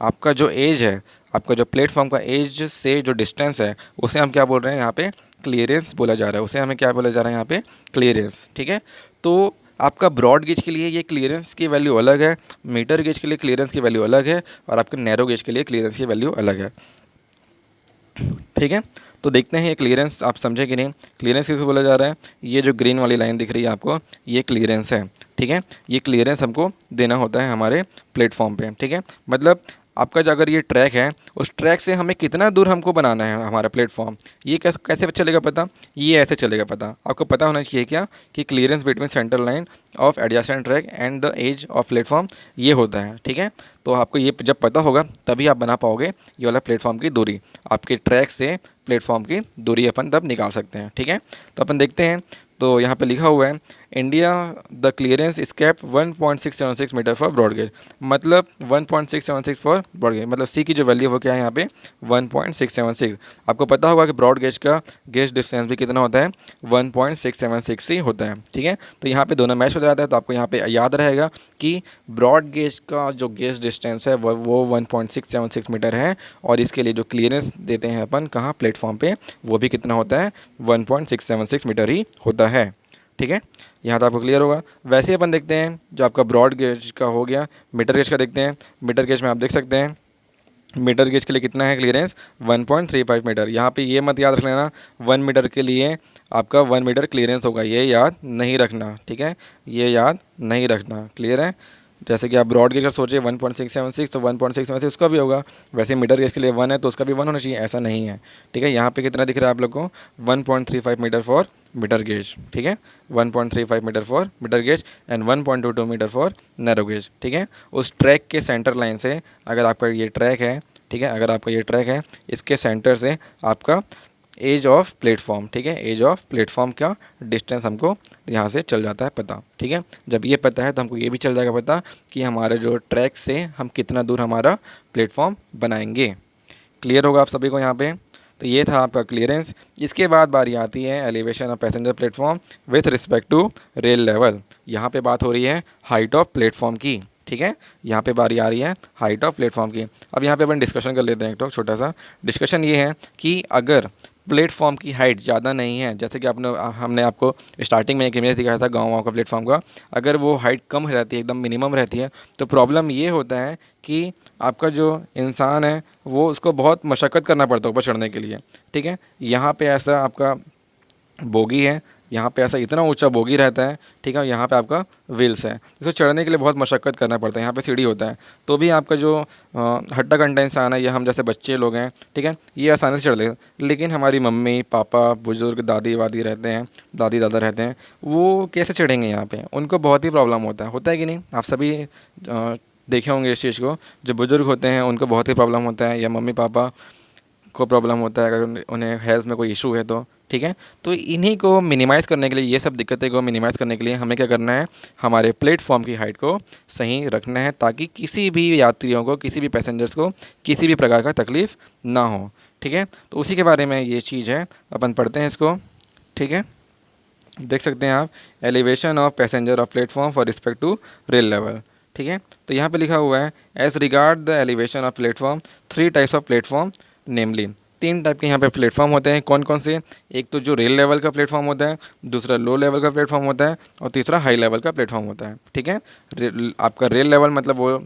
आपका जो एज है, आपका जो प्लेटफॉर्म का एज से जो डिस्टेंस है, उसे हम क्या बोल रहे हैं यहाँ पे, क्लियरेंस बोला जा रहा है। उसे हमें क्या बोला जा रहा है यहाँ पे, क्लियरेंस, ठीक है। तो आपका ब्रॉड गेज के लिए ये क्लियरेंस की वैल्यू अलग है, मीटर गेज के लिए क्लियरेंस की वैल्यू अलग है, और आपके नैरो गेज के लिए क्लियरेंस की वैल्यू अलग है, ठीक है। तो देखते हैं ये क्लियरेंस आप समझे कि नहीं। क्लियरेंस किसको बोला जा रहा है? ये जो ग्रीन वाली लाइन दिख रही है आपको, ये क्लियरेंस है, ठीक है। ये क्लियरेंस हमको देना होता है हमारे प्लेटफॉर्म पे, ठीक है। मतलब आपका जो अगर ये ट्रैक है, उस ट्रैक से हमें कितना दूर हमको बनाना है हमारा प्लेटफॉर्म, ये कैसे चलेगा पता? ये ऐसे चलेगा पता। आपको पता होना चाहिए क्या कि clearance between centre line of adjacent track and the edge of platform ये होता है, ठीक है। तो आपको ये जब पता होगा तभी आप बना पाओगे ये वाला प्लेटफॉर्म की दूरी, आपके ट्रैक से प्लेटफॉर्म की दूरी अपन तब निकाल सकते हैं, ठीक है। तो अपन देखते हैं, तो यहाँ पे लिखा हुआ है India the clearance is cap 1.676 metre for broad gauge, मतलब 1.676 फॉर ब्रॉड गेज, मतलब सी की जो वैल्यू हो क्या है यहाँ पे 1.676। आपको पता होगा कि ब्रॉड गेज का गेज डिस्टेंस भी कितना होता है, 1.676 ही होता है, ठीक है। तो यहाँ पे दोनों मैच हो जाता है। तो आपको यहाँ पे याद रहेगा कि ब्रॉड गेज का जो गेज डिस्टेंस है वो 1.676 मीटर है, और इसके लिए जो क्लियरेंस देते हैं अपन कहाँ, प्लेटफॉर्म पे, वो भी कितना होता है, 1.676 मीटर ही होता है, ठीक है। यहाँ तो आपको क्लियर होगा। वैसे ही अपन देखते हैं जो आपका ब्रॉड गेज का हो गया, मीटर गेज का देखते हैं। मीटर गेज में आप देख सकते हैं मीटर गेज के लिए कितना है क्लियरेंस, 1.35 मीटर। यहाँ पे ये मत याद रख लेना 1 मीटर के लिए आपका 1 मीटर क्लियरेंस होगा, ये याद नहीं रखना, ठीक है, ये याद नहीं रखना, क्लियर है। जैसे कि आप ब्रॉड गेज का सोचिए 1.676, तो 1.676 उसका भी होगा। वैसे मीटर गेज के लिए 1 है तो उसका भी 1 होना चाहिए, ऐसा नहीं है। ठीक है, यहाँ पे कितना दिख रहा है आप लोग को? 1.35 मीटर फॉर मीटर गेज। ठीक है, 1.35 metre for metre gauge and 1.22 metre for narrow gauge. ठीक है, उस ट्रैक के सेंटर लाइन से, अगर आपका ये ट्रैक है, ठीक है, अगर आपका ये ट्रैक है, इसके सेंटर से आपका एज ऑफ प्लेटफॉर्म, ठीक है, एज ऑफ प्लेटफॉर्म का डिस्टेंस हमको यहाँ से चल जाता है पता। ठीक है, जब ये पता है तो हमको ये भी चल जाएगा पता कि हमारे जो ट्रैक से हम कितना दूर हमारा प्लेटफॉर्म बनाएंगे। क्लियर होगा आप सभी को यहाँ पे? तो ये था आपका क्लियरेंस। इसके बाद बारी आती है elevation of passenger platform with respect to rail level. यहाँ पे बात हो रही है हाइट ऑफ प्लेटफॉर्म की। ठीक है, यहाँ पे बारी आ रही है हाइट ऑफ प्लेटफॉर्म की। अब यहाँ पे अपन डिस्कशन कर लेते हैं, एक तो छोटा सा डिस्कशन ये है कि अगर प्लेटफॉर्म की हाइट ज़्यादा नहीं है, जैसे कि हमने आपको स्टार्टिंग में एक इमेज दिखाया था गाँव का प्लेटफॉर्म का, अगर वो हाइट कम रहती है, एकदम मिनिमम रहती है, तो प्रॉब्लम ये होता है कि आपका जो इंसान है वो उसको बहुत मशक्क़त करना पड़ता है ऊपर चढ़ने के लिए। ठीक है, यहाँ पे ऐसा आपका बोगी है, यहाँ पे ऐसा इतना ऊंचा बोगी रहता है। ठीक है, यहाँ पे आपका व्हील्स है, इसको चढ़ने के लिए बहुत मशक्क़त करना पड़ता है। यहाँ पे सीढ़ी होता है, तो भी आपका जो हट्टा कट्टा इंसान है या हम जैसे बच्चे लोग हैं, ठीक है, ये आसानी से चढ़ लेते। लेकिन हमारी मम्मी पापा बुज़ुर्ग दादी वादी रहते हैं, दादी दादा रहते हैं, वो कैसे चढ़ेंगे यहाँ पे? उनको बहुत ही प्रॉब्लम होता है कि नहीं? आप सभी देखे होंगे इस चीज़ को। जो बुज़ुर्ग होते हैं उनको बहुत ही प्रॉब्लम होता है, या मम्मी पापा को प्रॉब्लम होता है अगर उन्हें हेल्थ में कोई इशू है तो। ठीक है, तो इन्हीं को मिनिमाइज़ करने के लिए, ये सब दिक्कतें को मिनिमाइज़ करने के लिए हमें क्या करना है? हमारे प्लेटफॉर्म की हाइट को सही रखना है, ताकि किसी भी यात्रियों को, किसी भी पैसेंजर्स को किसी भी प्रकार का तकलीफ़ ना हो। ठीक है, तो उसी के बारे में ये चीज़ है, अपन पढ़ते हैं इसको। ठीक है, देख सकते हैं आप, elevation of passenger of platform for respect to rail level. ठीक है, तो यहाँ पे लिखा हुआ है as regard the elevation of platform 3 types of platform namely. 3 type के यहाँ पे प्लेटफॉर्म होते हैं। कौन कौन से? एक तो जो रेल लेवल का प्लेटफॉर्म होता है, दूसरा लो लेवल का प्लेटफॉर्म होता है, और तीसरा हाई लेवल का प्लेटफॉर्म होता है। ठीक है, आपका रेल लेवल मतलब वो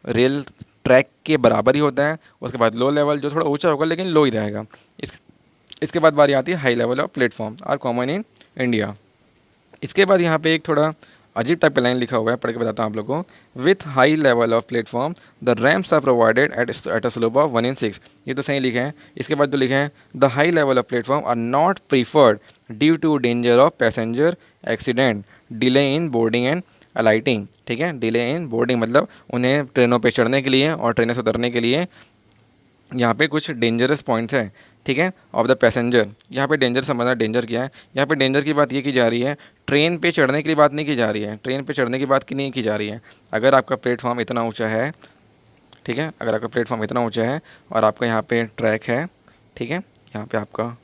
रेल ट्रैक के बराबर ही होता है। उसके बाद लो लेवल जो थोड़ा ऊंचा होगा लेकिन लो ही रहेगा। इसके बाद बारी आती है high level of platform are common in India. इसके बाद यहाँ पे एक थोड़ा अजीब टाइप का लाइन लिखा हुआ है, पढ़ के बताता हूँ आप लोगों को। With high level of platform the ramps are provided at a slope of 1/6। ये तो सही लिखे हैं। इसके बाद जो लिखे हैं the high level of platform are not preferred due to danger of passenger accident, delay in boarding and alighting. ठीक है, डिले इन बोर्डिंग मतलब उन्हें ट्रेनों पर चढ़ने के लिए और ट्रेनों से उतरने के लिए यहाँ पे कुछ डेंजरस पॉइंट्स हैं। ठीक है, ऑफ द पैसेंजर। यहाँ पे डेंजर समझना, डेंजर क्या है? यहाँ पे डेंजर की बात ये की जा रही है, ट्रेन पे चढ़ने के लिए बात नहीं की जा रही है। ट्रेन पे चढ़ने की बात की नहीं की जा रही है। अगर आपका प्लेटफॉर्म इतना ऊंचा है, ठीक है, अगर आपका प्लेटफॉर्म इतना ऊंचा है और आपका यहाँ पे ट्रैक है, ठीक है, यहाँ पे आपका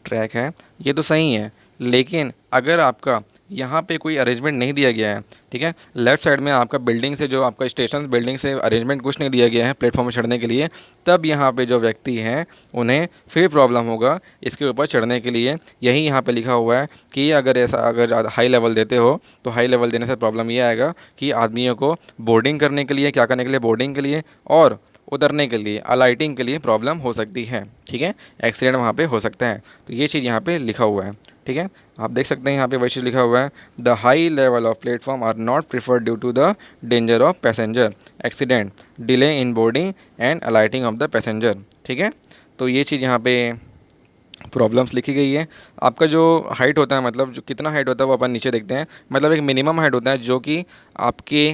ट्रैक है, ये तो सही है। लेकिन अगर आपका यहाँ पे कोई अरेंजमेंट नहीं दिया गया है, ठीक है, लेफ़्ट साइड में आपका बिल्डिंग से, जो आपका स्टेशन बिल्डिंग से अरेंजमेंट कुछ नहीं दिया गया है प्लेटफॉर्म में चढ़ने के लिए, तब यहाँ पे जो व्यक्ति हैं उन्हें फिर प्रॉब्लम होगा इसके ऊपर चढ़ने के लिए। यही यहाँ पे लिखा हुआ है कि अगर हाई लेवल देते हो तो हाई लेवल देने से प्रॉब्लम ये आएगा कि आदमियों को बोर्डिंग करने के लिए, क्या करने के लिए? बोर्डिंग के लिए और उतरने के लिए, अलाइटिंग के लिए प्रॉब्लम हो सकती है। ठीक है, एक्सीडेंट वहाँ पे हो सकता है। तो ये चीज़ यहाँ पे लिखा हुआ है। ठीक है, आप देख सकते हैं यहाँ पे वही चीज़ लिखा हुआ है, the high level of platform are not preferred due to the danger of passenger accident, delay in boarding and alighting of the passenger. ठीक है, तो ये चीज़ यहाँ पे प्रॉब्लम्स लिखी गई है। आपका जो हाइट होता है, मतलब जो कितना हाइट होता है वो अपन नीचे देखते हैं। मतलब एक मिनिमम हाइट होता है जो कि आपके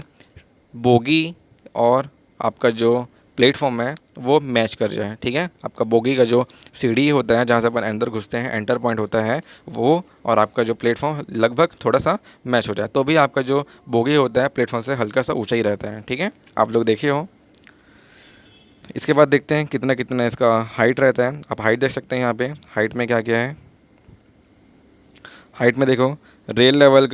बोगी और आपका जो प्लेटफॉर्म है वो मैच कर जाए। ठीक है, आपका बोगी का जो सीढ़ी होता है जहाँ से अपन अंदर घुसते हैं, एंटर पॉइंट होता है वो, और आपका जो प्लेटफॉर्म लगभग थोड़ा सा मैच हो जाए, तो भी आपका जो बोगी होता है प्लेटफॉर्म से हल्का सा ऊंचा ही रहता है। ठीक है, आप लोग देखे हो। इसके बाद देखते हैं कितना कितना इसका हाइट रहता है। आप हाइट देख सकते हैं यहाँ पे, हाइट में क्या क्या है। हाइट में देखो, रेल लेवल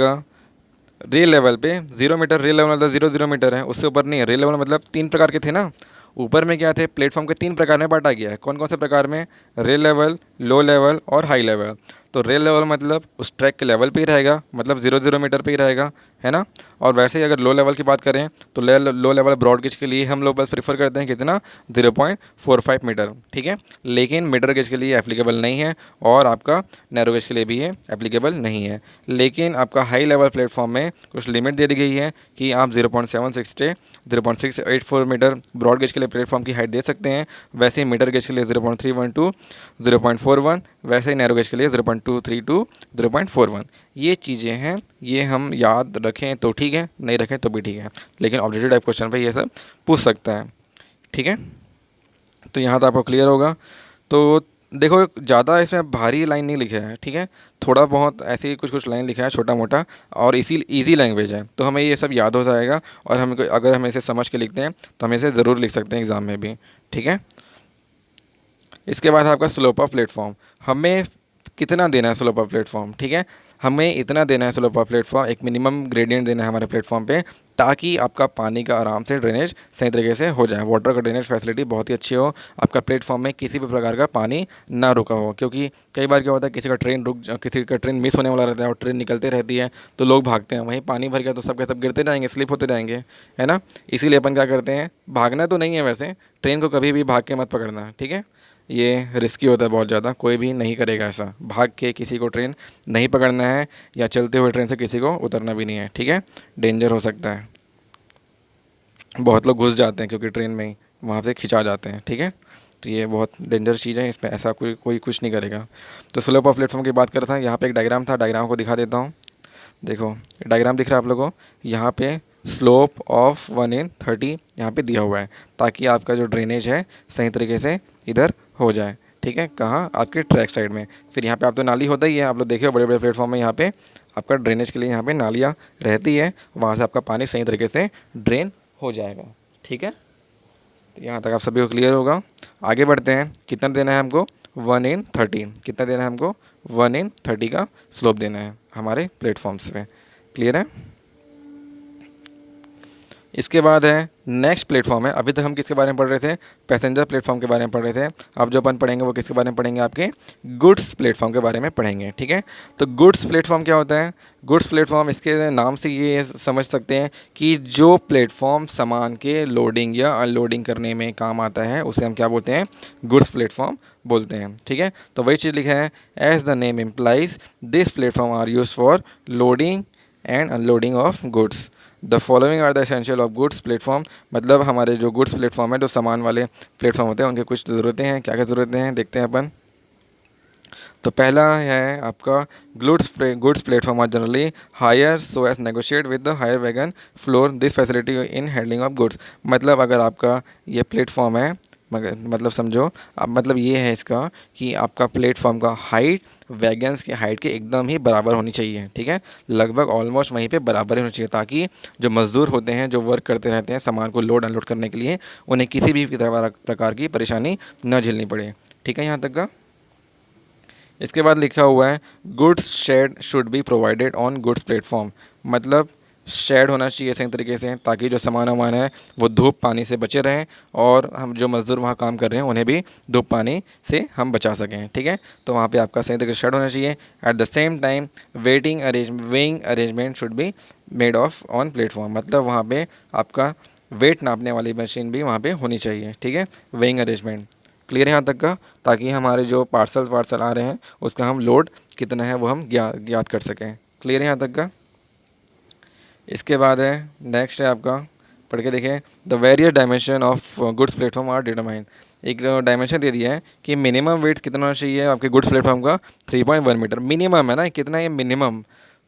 पे 0 मीटर, रेल लेवल मतलब 0 मीटर है, उससे ऊपर नहीं है। रेल लेवल मतलब 3 प्रकार के थे ना, ऊपर में क्या थे? प्लेटफॉर्म के 3 प्रकार में बांटा गया है। कौन कौन से प्रकार में? रेल लेवल, लो लेवल और हाई लेवल। तो रेल लेवल मतलब उस ट्रैक के लेवल पे ही रहेगा, मतलब 0 मीटर पे ही रहेगा। है ना। और वैसे ही अगर लो लेवल की बात करें तो लो लेवल ब्रॉड गेज के लिए हम लोग बस प्रीफर करते हैं कितना, 0.45 मीटर, ठीक है। लेकिन मीटर गेज के लिए एप्लीकेबल नहीं है और आपका नैरो गेज के लिए भी ये एप्लीकेबल नहीं है। लेकिन आपका हाई लेवल प्लेटफॉर्म में कुछ लिमिट दे दी गई है कि आप 0.76 से 0.684 मीटर ब्रॉड गेज के लिए प्लेटफॉर्म की हाइट दे सकते हैं। वैसे ही मीटर गेज के लिए 0.312, 0.41, वैसे ही नैरो गेज के लिए 0.232, 0.41। ये चीज़ें हैं, ये हम याद रखें तो ठीक है, नहीं रखें तो भी ठीक है, लेकिन ऑब्जेक्टिव टाइप क्वेश्चन पे ये सब पूछ सकता है, ठीक है। तो यहाँ तो आपको क्लियर होगा। तो देखो ज़्यादा इसमें भारी लाइन नहीं लिखा है, ठीक है, थोड़ा बहुत ऐसे ही कुछ कुछ लाइन लिखा है छोटा मोटा, और इजी लैंग्वेज है, तो हमें ये सब याद हो जाएगा। और हम अगर हम इसे समझ के लिखते हैं तो हम इसे ज़रूर लिख सकते हैं एग्ज़ाम में भी, ठीक है। इसके बाद है आपका स्लोप ऑफ प्लेटफॉर्म। हमें कितना देना है स्लोप ऑफ प्लेटफॉर्म, ठीक है, हमें इतना देना है स्लोप ऑफ प्लेटफॉर्म, एक मिनिमम ग्रेडियंट देना है हमारे प्लेटफॉर्म पे, ताकि आपका पानी का आराम से ड्रेनेज सही तरीके से हो जाए, वाटर का ड्रेनेज फैसिलिटी बहुत ही अच्छी हो, आपका प्लेटफॉर्म में किसी भी प्रकार का पानी ना रुका हो। क्योंकि कई बार क्या होता है, किसी का ट्रेन मिस होने वाला रहता है और ट्रेन निकलते रहती है तो लोग भागते हैं, वहीं पानी भर गया तो सब के सब गिरते जाएंगे, स्लिप होते जाएंगे, है ना। इसीलिए अपन क्या करते हैं, भागना तो नहीं है वैसे, ट्रेन को कभी भी भाग के मत पकड़ना, ठीक है, ये रिस्की होता है बहुत ज़्यादा, कोई भी नहीं करेगा ऐसा, भाग के किसी को ट्रेन नहीं पकड़ना है, या चलते हुए ट्रेन से किसी को उतरना भी नहीं है, ठीक है, डेंजर हो सकता है। बहुत लोग घुस जाते हैं क्योंकि ट्रेन में ही वहाँ से खिंचा जाते हैं, ठीक है। तो ये बहुत डेंजर चीज़ है, इसमें ऐसा कोई कुछ नहीं करेगा। तो स्लोप ऑफ प्लेटफॉर्म की बात कर रहा था, यहाँ पे एक डायग्राम था, डायग्राम को दिखा देता हूँ। देखो डायग्राम दिख रहा है आप लोगों को, यहाँ पे स्लोप ऑफ 1 in 30 यहाँ पे दिया हुआ है, ताकि आपका जो ड्रेनेज है सही तरीके से इधर हो जाए, ठीक है, कहाँ, आपके ट्रैक साइड में। फिर यहाँ पे आप तो नाली होता ही है, आप लोग देखे हो बड़े बड़े प्लेटफॉर्म में, यहाँ पे आपका ड्रेनेज के लिए यहाँ पे नालियाँ रहती है, वहाँ से आपका पानी सही तरीके से ड्रेन हो जाएगा, ठीक है। तो यहाँ तक आप सभी को क्लियर होगा। आगे बढ़ते हैं, कितना देना है हमको, 1 in 30, कितना देना है हमको, 1 in 30 का स्लोप देना है हमारे प्लेटफॉर्म्स पे, क्लियर है। इसके बाद है नेक्स्ट प्लेटफॉर्म है, अभी तक हम किसके बारे में पढ़ रहे थे, पैसेंजर प्लेटफॉर्म के बारे में पढ़ रहे थे। अब जो अपन पढ़ेंगे वो किसके बारे में पढ़ेंगे, आपके गुड्स प्लेटफॉर्म के बारे में पढ़ेंगे, ठीक है। तो गुड्स प्लेटफॉर्म क्या होता है, गुड्स प्लेटफॉर्म इसके नाम से ये समझ सकते हैं कि जो प्लेटफॉर्म सामान के लोडिंग या अनलोडिंग करने में काम आता है उसे हम क्या बोलते हैं, गुड्स प्लेटफॉर्म बोलते हैं, ठीक है। तो वही चीज़ लिखा है, as the name implies this platform are use for loading and unloading of goods. The following are the essential of goods platform, मतलब हमारे जो गुड्स प्लेटफॉर्म है, जो सामान वाले प्लेटफॉर्म होते हैं, उनके कुछ ज़रूरतें हैं, क्या क्या ज़रूरतें हैं देखते हैं अपन। तो पहला है आपका goods platform are generally higher so as negotiate with the higher wagon floor this facility in handling of goods. मतलब अगर आपका ये प्लेटफॉर्म है, मतलब समझो, अब मतलब ये है इसका कि आपका प्लेटफॉर्म का हाइट वैगन्स के हाइट के एकदम ही बराबर होनी चाहिए, ठीक है, लगभग ऑलमोस्ट वहीं पे बराबर ही होनी चाहिए, ताकि जो मज़दूर होते हैं, जो वर्क करते रहते हैं सामान को लोड अनलोड करने के लिए, उन्हें किसी भी प्रकार की परेशानी न झेलनी पड़े, ठीक है, यहाँ तक का। इसके बाद लिखा हुआ है, goods shed should be provided on goods platform, मतलब शेड होना चाहिए सही तरीके से, ताकि जो सामान वामान है वो धूप पानी से बचे रहें, और हम जो मज़दूर वहाँ काम कर रहे हैं उन्हें भी धूप पानी से हम बचा सकें, ठीक है। तो वहाँ पे आपका सही तरीके से शेड होना चाहिए। At the same time weighing arrangement should be made of on platform, मतलब वहाँ पे आपका वेट नापने वाली मशीन भी वहाँ पे होनी चाहिए, ठीक है, वेइंग अरेंजमेंट, क्लियर है यहाँ तक का, ताकि हमारे जो पार्सल आ रहे हैं उसका हम लोड कितना है वो हम ज्ञात कर सकें, क्लियर है यहाँ तक का। इसके बाद है नेक्स्ट है आपका, पढ़ के देखें, the various dimension of goods platform are determine. एक डायमेंशन दे दिया है कि मिनिमम वेट कितना होना चाहिए आपके गुड्स प्लेटफॉर्म का, 3.1 मीटर मिनिमम है ना, कितना, ये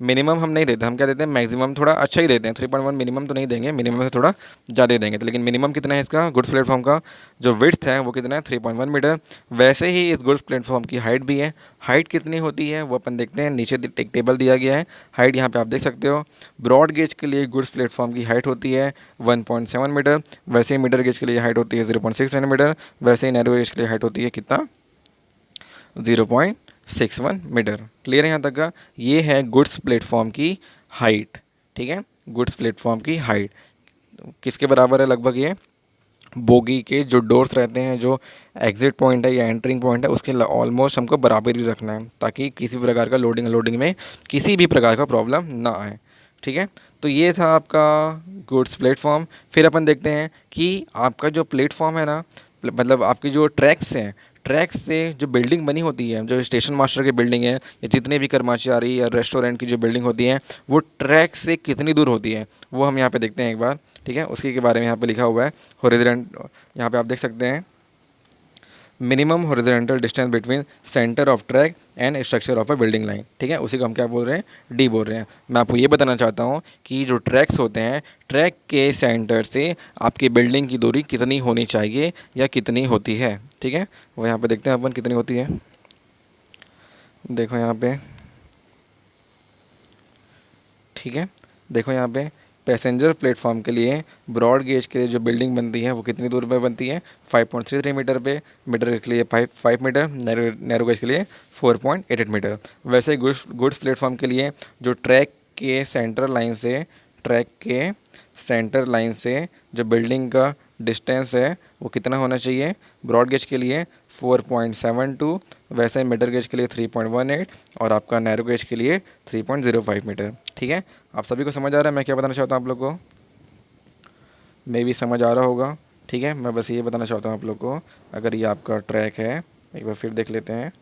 मिनिमम हम नहीं देते, हम क्या देते हैं, मैक्सिमम थोड़ा अच्छा ही देते हैं, 3.1 मिनिमम तो नहीं देंगे, मिनिमम से थोड़ा ज़्यादा देंगे, तो लेकिन मिनिमम कितना है इसका गुड्स प्लेटफॉर्म का, जो विड्थ है वो कितना है, 3.1 मीटर। वैसे ही इस गुड्स प्लेटफॉर्म की हाइट भी है, हाइट कितनी होती है वो अपन देखते हैं, नीचे एक टेबल दिया गया है, हाइट यहाँ पे आप देख सकते हो। ब्रॉड गेज के लिए गुड्स प्लेटफॉर्म की हाइट होती है 1.7 मीटर, वैसे ही मीटर गेज के लिए हाइट होती है 0.6 मीटर, वैसे ही नैरो गेज के लिए हाइट होती है कितना, 0.61 मीटर, क्लियर है यहाँ तक का। ये है गुड्स प्लेटफॉर्म की हाइट, ठीक है, गुड्स प्लेटफॉर्म की हाइट किसके बराबर है, लगभग ये बोगी के जो डोर्स रहते हैं, जो एग्जिट पॉइंट है या एंटरिंग पॉइंट है, उसके ऑलमोस्ट हमको बराबर ही रखना है, ताकि किसी भी प्रकार का लोडिंग अनलोडिंग में किसी भी प्रकार का प्रॉब्लम ना आए, ठीक है। तो ये था आपका गुड्स प्लेटफॉर्म। फिर अपन देखते हैं कि आपका जो प्लेटफॉर्म है ना, मतलब आपकी जो ट्रैक्स हैं, ट्रैक्स से जो बिल्डिंग बनी होती है, जो स्टेशन मास्टर की बिल्डिंग है या जितने भी कर्मचारी या रेस्टोरेंट की जो बिल्डिंग होती है, वो ट्रैक से कितनी दूर होती है वो हम यहाँ पे देखते हैं एक बार। ठीक है, उसी के बारे में यहाँ पे लिखा हुआ है हॉरिजॉन्टल। यहाँ पे आप देख सकते हैं minimum horizontal distance between centre of track and structure of a building line. ठीक है, उसी को हम क्या बोल रहे हैं, डी बोल रहे हैं। मैं आपको ये बताना चाहता हूँ कि जो ट्रैक्स होते हैं, ट्रैक के सेंटर से आपकी बिल्डिंग की दूरी कितनी होनी चाहिए या कितनी होती है। ठीक है, वो यहाँ पे देखते हैं अपन कितनी होती है। देखो यहाँ पे, ठीक है, देखो यहाँ पे पैसेंजर प्लेटफॉर्म के लिए ब्रॉड गेज के लिए जो बिल्डिंग बनती है वो कितनी दूर पे बनती है, 5.33 मीटर पे। मीटर के लिए 5 मीटर, नैरो गेज के लिए 4.88 मीटर। वैसे गुड्स प्लेटफॉर्म के लिए जो ट्रैक के सेंटर लाइन से, ट्रैक के सेंटर लाइन से जो बिल्डिंग का डिस्टेंस है वो कितना होना चाहिए, ब्रॉड गेज के लिए 4.72, वैसे मीटर गेज के लिए 3.18 और आपका नैरो गेज के लिए 3.05 मीटर। ठीक है, आप सभी को समझ आ रहा है मैं क्या बताना चाहता हूँ आप लोग को, मे भी समझ आ रहा होगा। ठीक है, मैं बस ये बताना चाहता हूँ आप लोग को, अगर ये आपका ट्रैक है, एक बार फिर देख लेते हैं।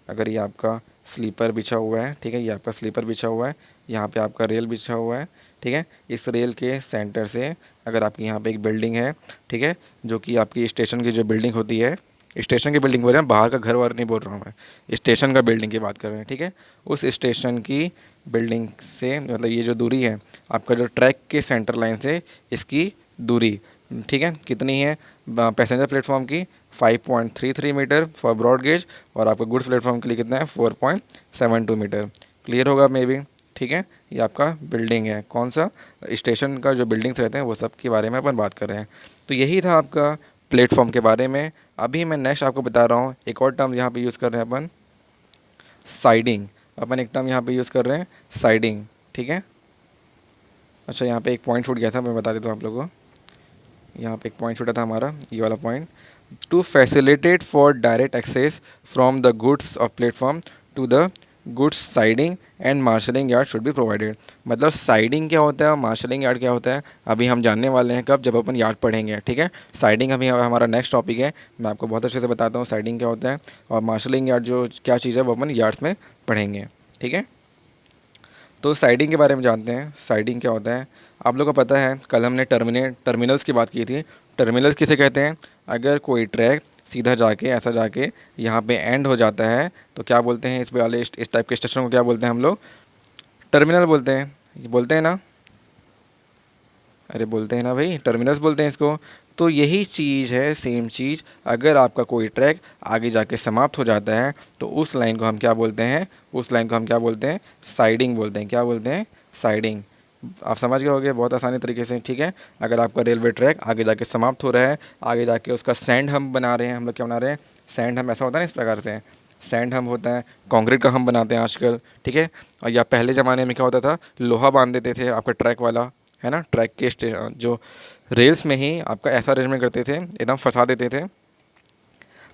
अगर ये आपका स्लीपर बिछा हुआ है, ठीक है, ये आपका स्लीपर बिछा हुआ है, यहाँ पे आपका रेल बिछा हुआ है। ठीक है, इस रेल के सेंटर से अगर आपकी यहाँ पे एक बिल्डिंग है, ठीक है, जो कि आपकी स्टेशन की जो बिल्डिंग होती है, स्टेशन की बिल्डिंग बोल रहे हैं, बाहर का घर वार नहीं बोल रहा हूँ मैं, स्टेशन का बिल्डिंग की बात कर रहे हैं। ठीक है, उस स्टेशन की बिल्डिंग से मतलब ये जो दूरी है आपका जो ट्रैक के सेंटर लाइन से, इसकी दूरी, ठीक है, कितनी है पैसेंजर प्लेटफॉर्म की, 5.33 मीटर फॉर ब्रॉड गेज, और आपका गुड्स प्लेटफॉर्म के लिए कितना है, 4.72 मीटर। क्लियर होगा मे बी। ठीक है, ये आपका बिल्डिंग है, कौन सा, स्टेशन का जो बिल्डिंग्स रहते हैं वो सब के बारे में अपन बात कर रहे हैं। तो यही था आपका प्लेटफॉर्म के बारे में। अभी मैं नेक्स्ट आपको बता रहा हूँ, एक और टर्म यहाँ पे यूज़ कर रहे हैं अपन, साइडिंग। अपन एक टर्म यहाँ पे यूज़ कर रहे हैं, साइडिंग। ठीक है, अच्छा यहाँ पे एक पॉइंट छूट गया था, मैं बता देता हूँ आप लोगों को। यहाँ पे एक पॉइंट छूटा था हमारा, ये वाला point, to facilitate for direct access from the goods of platform to the goods, siding and marshalling yard should be provided. मतलब साइडिंग क्या होता है और मार्शलिंग यार्ड क्या होता है अभी हम जानने वाले हैं, कब, जब अपन यार्ड पढ़ेंगे। ठीक है, साइडिंग अभी हमारा नेक्स्ट टॉपिक है, मैं आपको बहुत अच्छे से बताता हूँ साइडिंग क्या होता है, और मार्शलिंग यार्ड जो क्या चीज़ है वो अपन यार्ड्स में पढ़ेंगे। ठीक है, तो साइडिंग के बारे में जानते हैं, साइडिंग क्या होता है। आप लोगों को पता है कल हमने टर्मिनल्स की बात की थी। टर्मिनल्स किसे कहते हैं, अगर कोई ट्रैक सीधा जाके ऐसा जाके यहाँ पे एंड हो जाता है तो क्या बोलते हैं, इस वाले इस टाइप के स्टेशन को क्या बोलते हैं हम लोग, टर्मिनल बोलते हैं। ये बोलते हैं ना, अरे बोलते हैं ना भाई, टर्मिनल्स बोलते हैं इसको। तो यही चीज़ है, सेम चीज़, अगर आपका कोई ट्रैक आगे जाके समाप्त हो जाता है तो उस लाइन को हम क्या बोलते हैं, उस लाइन को हम क्या बोलते हैं, साइडिंग बोलते हैं। क्या बोलते हैं, साइडिंग। आप समझ गए होंगे बहुत आसानी तरीके से। ठीक है, अगर आपका रेलवे ट्रैक आगे जाके समाप्त हो रहा है, आगे जाके उसका सैंड हम बना रहे हैं, हम लोग क्या बना रहे हैं, सैंड हम, ऐसा होता है ना इस प्रकार से, सैंड हम होता है, कंक्रीट का हम बनाते हैं आजकल। ठीक है, और या पहले ज़माने में क्या होता था, लोहा बांध देते थे आपका ट्रैक वाला, है ना, ट्रैक के जो रेल्स में ही आपका ऐसा अरेंजमेंट करते थे, एकदम फंसा देते थे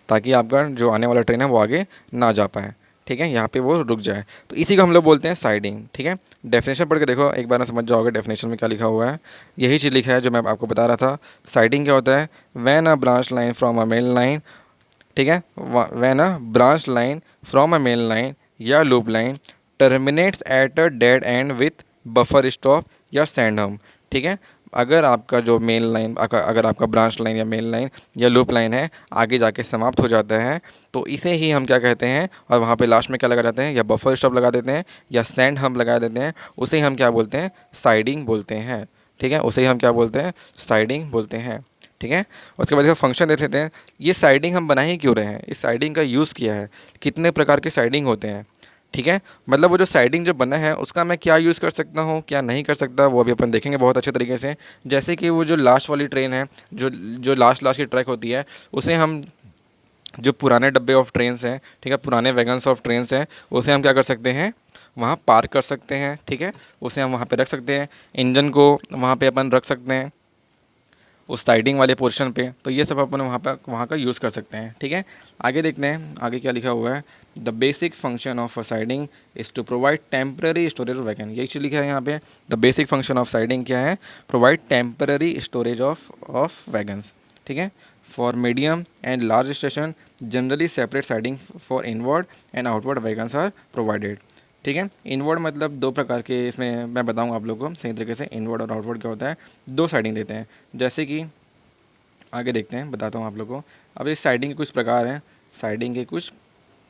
ताकि आपका जो आने वाला ट्रेन है वो आगे ना जा पाए। ठीक है, यहाँ पे वो रुक जाए, तो इसी को हम लोग बोलते हैं साइडिंग। ठीक है, डेफिनेशन पढ़ के देखो एक बार ना, समझ जाओगे डेफिनेशन में क्या लिखा हुआ है। यही चीज़ लिखा है जो मैं आपको बता रहा था। साइडिंग क्या होता है, when a branch line from a main line, ठीक है, when a branch line from a main line या loop line terminates at a dead end with buffer stop या सैंड हम। ठीक है, अगर आपका जो मेन लाइन, अगर आपका ब्रांच लाइन या मेन लाइन या लूप लाइन है आगे जाके समाप्त हो जाता है तो इसे ही हम क्या कहते हैं, और वहाँ पे लास्ट में क्या लगा जाते हैं, या बफर स्टॉप लगा देते हैं या सैंड हम लगा देते हैं, उसे हम क्या बोलते हैं, साइडिंग बोलते हैं। ठीक है, उसे हम क्या बोलते हैं, साइडिंग बोलते हैं। ठीक है, उसके बाद इसका फंक्शन देख लेते हैं। ये साइडिंग हम बना ही क्यों रहे हैं, इस साइडिंग का यूज़ किया है, कितने प्रकार के साइडिंग होते हैं। ठीक है, मतलब वो जो साइडिंग जो बना है उसका मैं क्या यूज़ कर सकता हूँ, क्या नहीं कर सकता, वो अभी अपन देखेंगे बहुत अच्छे तरीके से। जैसे कि वो जो लास्ट वाली ट्रेन है, जो जो लास्ट लास्ट की ट्रैक होती है, उसे हम, जो पुराने डब्बे ऑफ ट्रेन्स हैं, ठीक है, पुराने वैगन्स ऑफ ट्रेन्स हैं, उसे हम क्या कर सकते हैं, वहाँ पार्क कर सकते हैं। ठीक है, उसे हम वहाँ पे रख सकते हैं, इंजन को वहाँ पे अपन रख सकते हैं, उस साइडिंग वाले पोर्शन पे, तो ये सब अपन वहाँ का यूज़ कर सकते हैं। ठीक है, आगे देखते हैं आगे क्या लिखा हुआ है। The basic function of a siding is to provide temporary storage of wagon. यही चीज़ लिखा है यहाँ पे। The basic function of siding क्या है? Provide temporary storage of wagons. ठीक है, for medium and large station generally separate siding for inward and outward wagons are provided. ठीक है, इनवर्ड मतलब दो प्रकार के, इसमें मैं बताऊंगा आप लोगों को सही तरीके से। इनवर्ड और आउटवर्ड क्या होता है? दो साइडिंग देते हैं। जैसे कि आगे देखते हैं, बताता हूँ आप लोगों को। अब इस साइडिंग के कुछ प्रकार हैं। साइडिंग के कुछ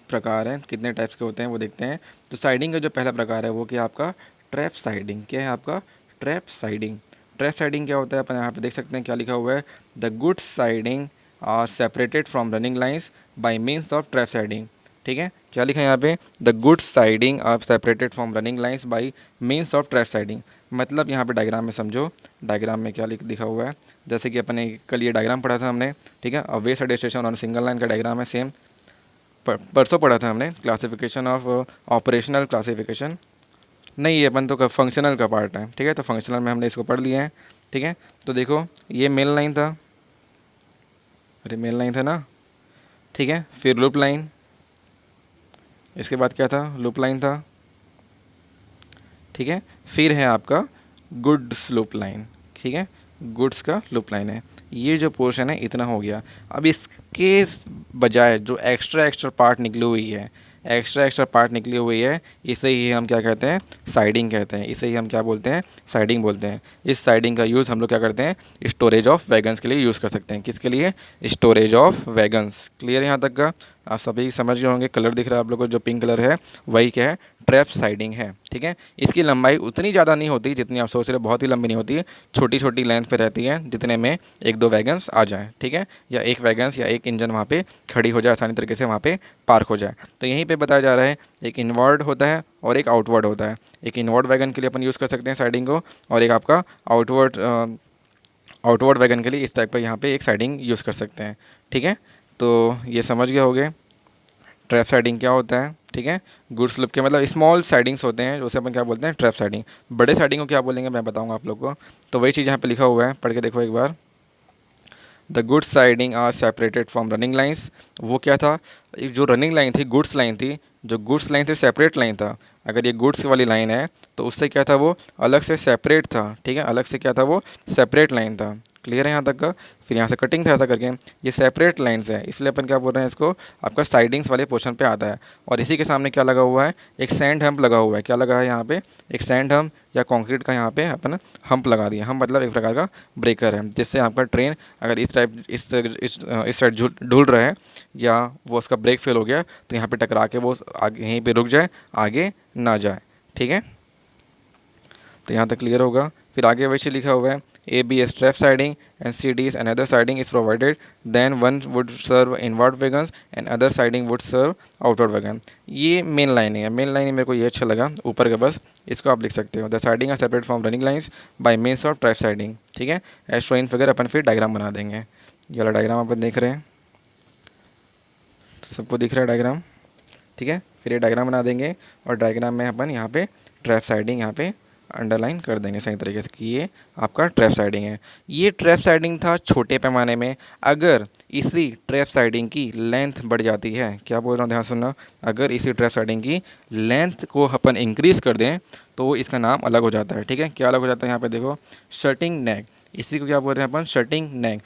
प्रकार हैं, कितने टाइप्स के होते हैं वो देखते हैं। तो साइडिंग का जो पहला प्रकार है वो क्या आपका? Trap siding. क्या है आपका? Trap siding. ट्रैप साइडिंग क्या होता है? अपन यहाँ पे देख सकते हैं क्या लिखा हुआ है। The good siding are separated from running lines by means of trap siding. ठीक है, क्या लिखा है यहाँ पे? The good siding are separated from running lines by means of trap siding. मतलब यहाँ पे डायग्राम में समझो, डायग्राम में क्या लिखा हुआ है। जैसे कि अपन ने कल ये डायग्राम पढ़ा था हमने। ठीक है, अब वे साइड स्टेशन और सिंगल लाइन का डायग्राम है सेम। परसों पढ़ा था हमने क्लासिफिकेशन ऑफ ऑपरेशनल क्लासिफिकेशन। नहीं, ये अपन तो फंक्शनल का पार्ट है। ठीक है, तो फंक्शनल में हमने इसको पढ़ लिया है। ठीक है, तो देखो ये मेन लाइन था, अरे मेन लाइन था ना। ठीक है, फिर लूप लाइन, इसके बाद क्या था? लूप लाइन था। ठीक है, फिर है आपका गुड्स लूप लाइन। ठीक है, गुड्स का लूप लाइन है। ये जो पोर्शन है इतना हो गया। अब इसके बजाय जो एक्स्ट्रा पार्ट निकली हुई है, एक्स्ट्रा पार्ट निकली हुई है, इसे ही हम क्या कहते हैं? साइडिंग कहते हैं। इसे ही हम क्या बोलते हैं? साइडिंग बोलते हैं। इस साइडिंग का यूज़ हम लोग क्या करते हैं? स्टोरेज ऑफ वैगन्स के लिए यूज़ कर सकते हैं। किसके लिए? Storage of wagons. क्लियर यहाँ तक का? आप सभी समझ गए होंगे। कलर दिख रहा है आप लोगों को, जो पिंक कलर है वही क्या है? ट्रैप साइडिंग है। ठीक है, इसकी लंबाई उतनी ज़्यादा नहीं होती जितनी आप सोच रहे हो, बहुत ही लंबी नहीं होती है। छोटी छोटी लेंथ पे रहती है, जितने में एक दो वैगन्स आ जाएँ। ठीक है, या एक वैगन्स या एक इंजन वहाँ पे खड़ी हो जाए, आसानी तरीके से वहाँ पे पार्क हो जाए। तो यहीं पे बताया जा रहा है, एक इनवर्ड होता है और एक आउटवर्ड होता है। एक इनवर्ड वैगन के लिए अपन यूज़ कर सकते हैं साइडिंग को, और एक आपका आउटवर्ड वैगन के लिए इस टाइप का यहाँ पे एक साइडिंग यूज़ कर सकते हैं। ठीक है, तो ये समझ गए होगे ट्रैप साइडिंग क्या होता है। ठीक है, गुड्स लूप के मतलब स्मॉल साइडिंग्स होते हैं, उसे अपन क्या बोलते हैं? Trap siding. बड़े साइडिंग को क्या बोलेंगे मैं बताऊंगा आप लोग को। तो वही चीज़ यहाँ पे लिखा हुआ है, पढ़ के देखो एक बार। The goods siding are separated from running lines. वो क्या था? जो रनिंग लाइन थी, गुड्स लाइन थी, जो गुड्स लाइन थी सेपरेट लाइन था। अगर ये गुड्स वाली लाइन है तो उससे क्या था? वो अलग से सेपरेट था। ठीक है, अलग से क्या था? वो सेपरेट लाइन था। क्लियर है यहाँ तक का? फिर यहाँ से कटिंग था ऐसा करके, ये सेपरेट लाइन्स है, इसलिए अपन क्या बोल रहे हैं इसको? आपका साइडिंग्स वाले पोर्शन पे आता है। और इसी के सामने क्या लगा हुआ है? एक सैंड हम्प लगा हुआ है। क्या लगा है यहाँ पे? एक सैंड हम्प या कंक्रीट का यहाँ पे अपन हम्प लगा दिया। हम मतलब एक प्रकार का ब्रेकर है, जिससे आपका ट्रेन अगर इस टाइप इस साइड ढूल रहा है या वो उसका ब्रेक फेल हो गया तो यहाँ पे टकरा के वो आगे यहीं पे रुक जाए, आगे ना जाए। ठीक है, तो यहाँ तक क्लियर होगा। फिर आगे वैसे लिखा हुआ है, A B is trap siding and C D is another siding is provided, then one would serve inward wagons and other siding would serve outward wagon. ये मेन लाइनिंग है। मेन लाइनिंग मेरे को ये अच्छा लगा ऊपर का, बस इसको आप लिख सकते हो। The siding are separate from running lines by means of trap siding. ठीक है, एज शोइन फिगर अपन फिर डायग्राम बना देंगे। ये वाला डायग्राम अपन देख रहे हैं, सबको दिख रहा है डायग्राम। ठीक है, फिर ये डायग्राम बना देंगे और डायग्राम में अपन यहाँ पे ट्रैप साइडिंग यहाँ पे अंडरलाइन कर देंगे सही तरीके से कि ये आपका ट्रैप साइडिंग है। ये ट्रैप साइडिंग था छोटे पैमाने में। अगर इसी ट्रैप साइडिंग की लेंथ बढ़ जाती है, क्या बोल रहा हूँ ध्यान सुनना, अगर इसी ट्रैप साइडिंग की लेंथ को अपन इंक्रीज़ कर दें तो इसका नाम अलग हो जाता है। ठीक है, क्या अलग हो जाता है? यहाँ पे देखो, शटिंग नेक। इसी को क्या बोल रहे हैं अपन? शटिंग नेक।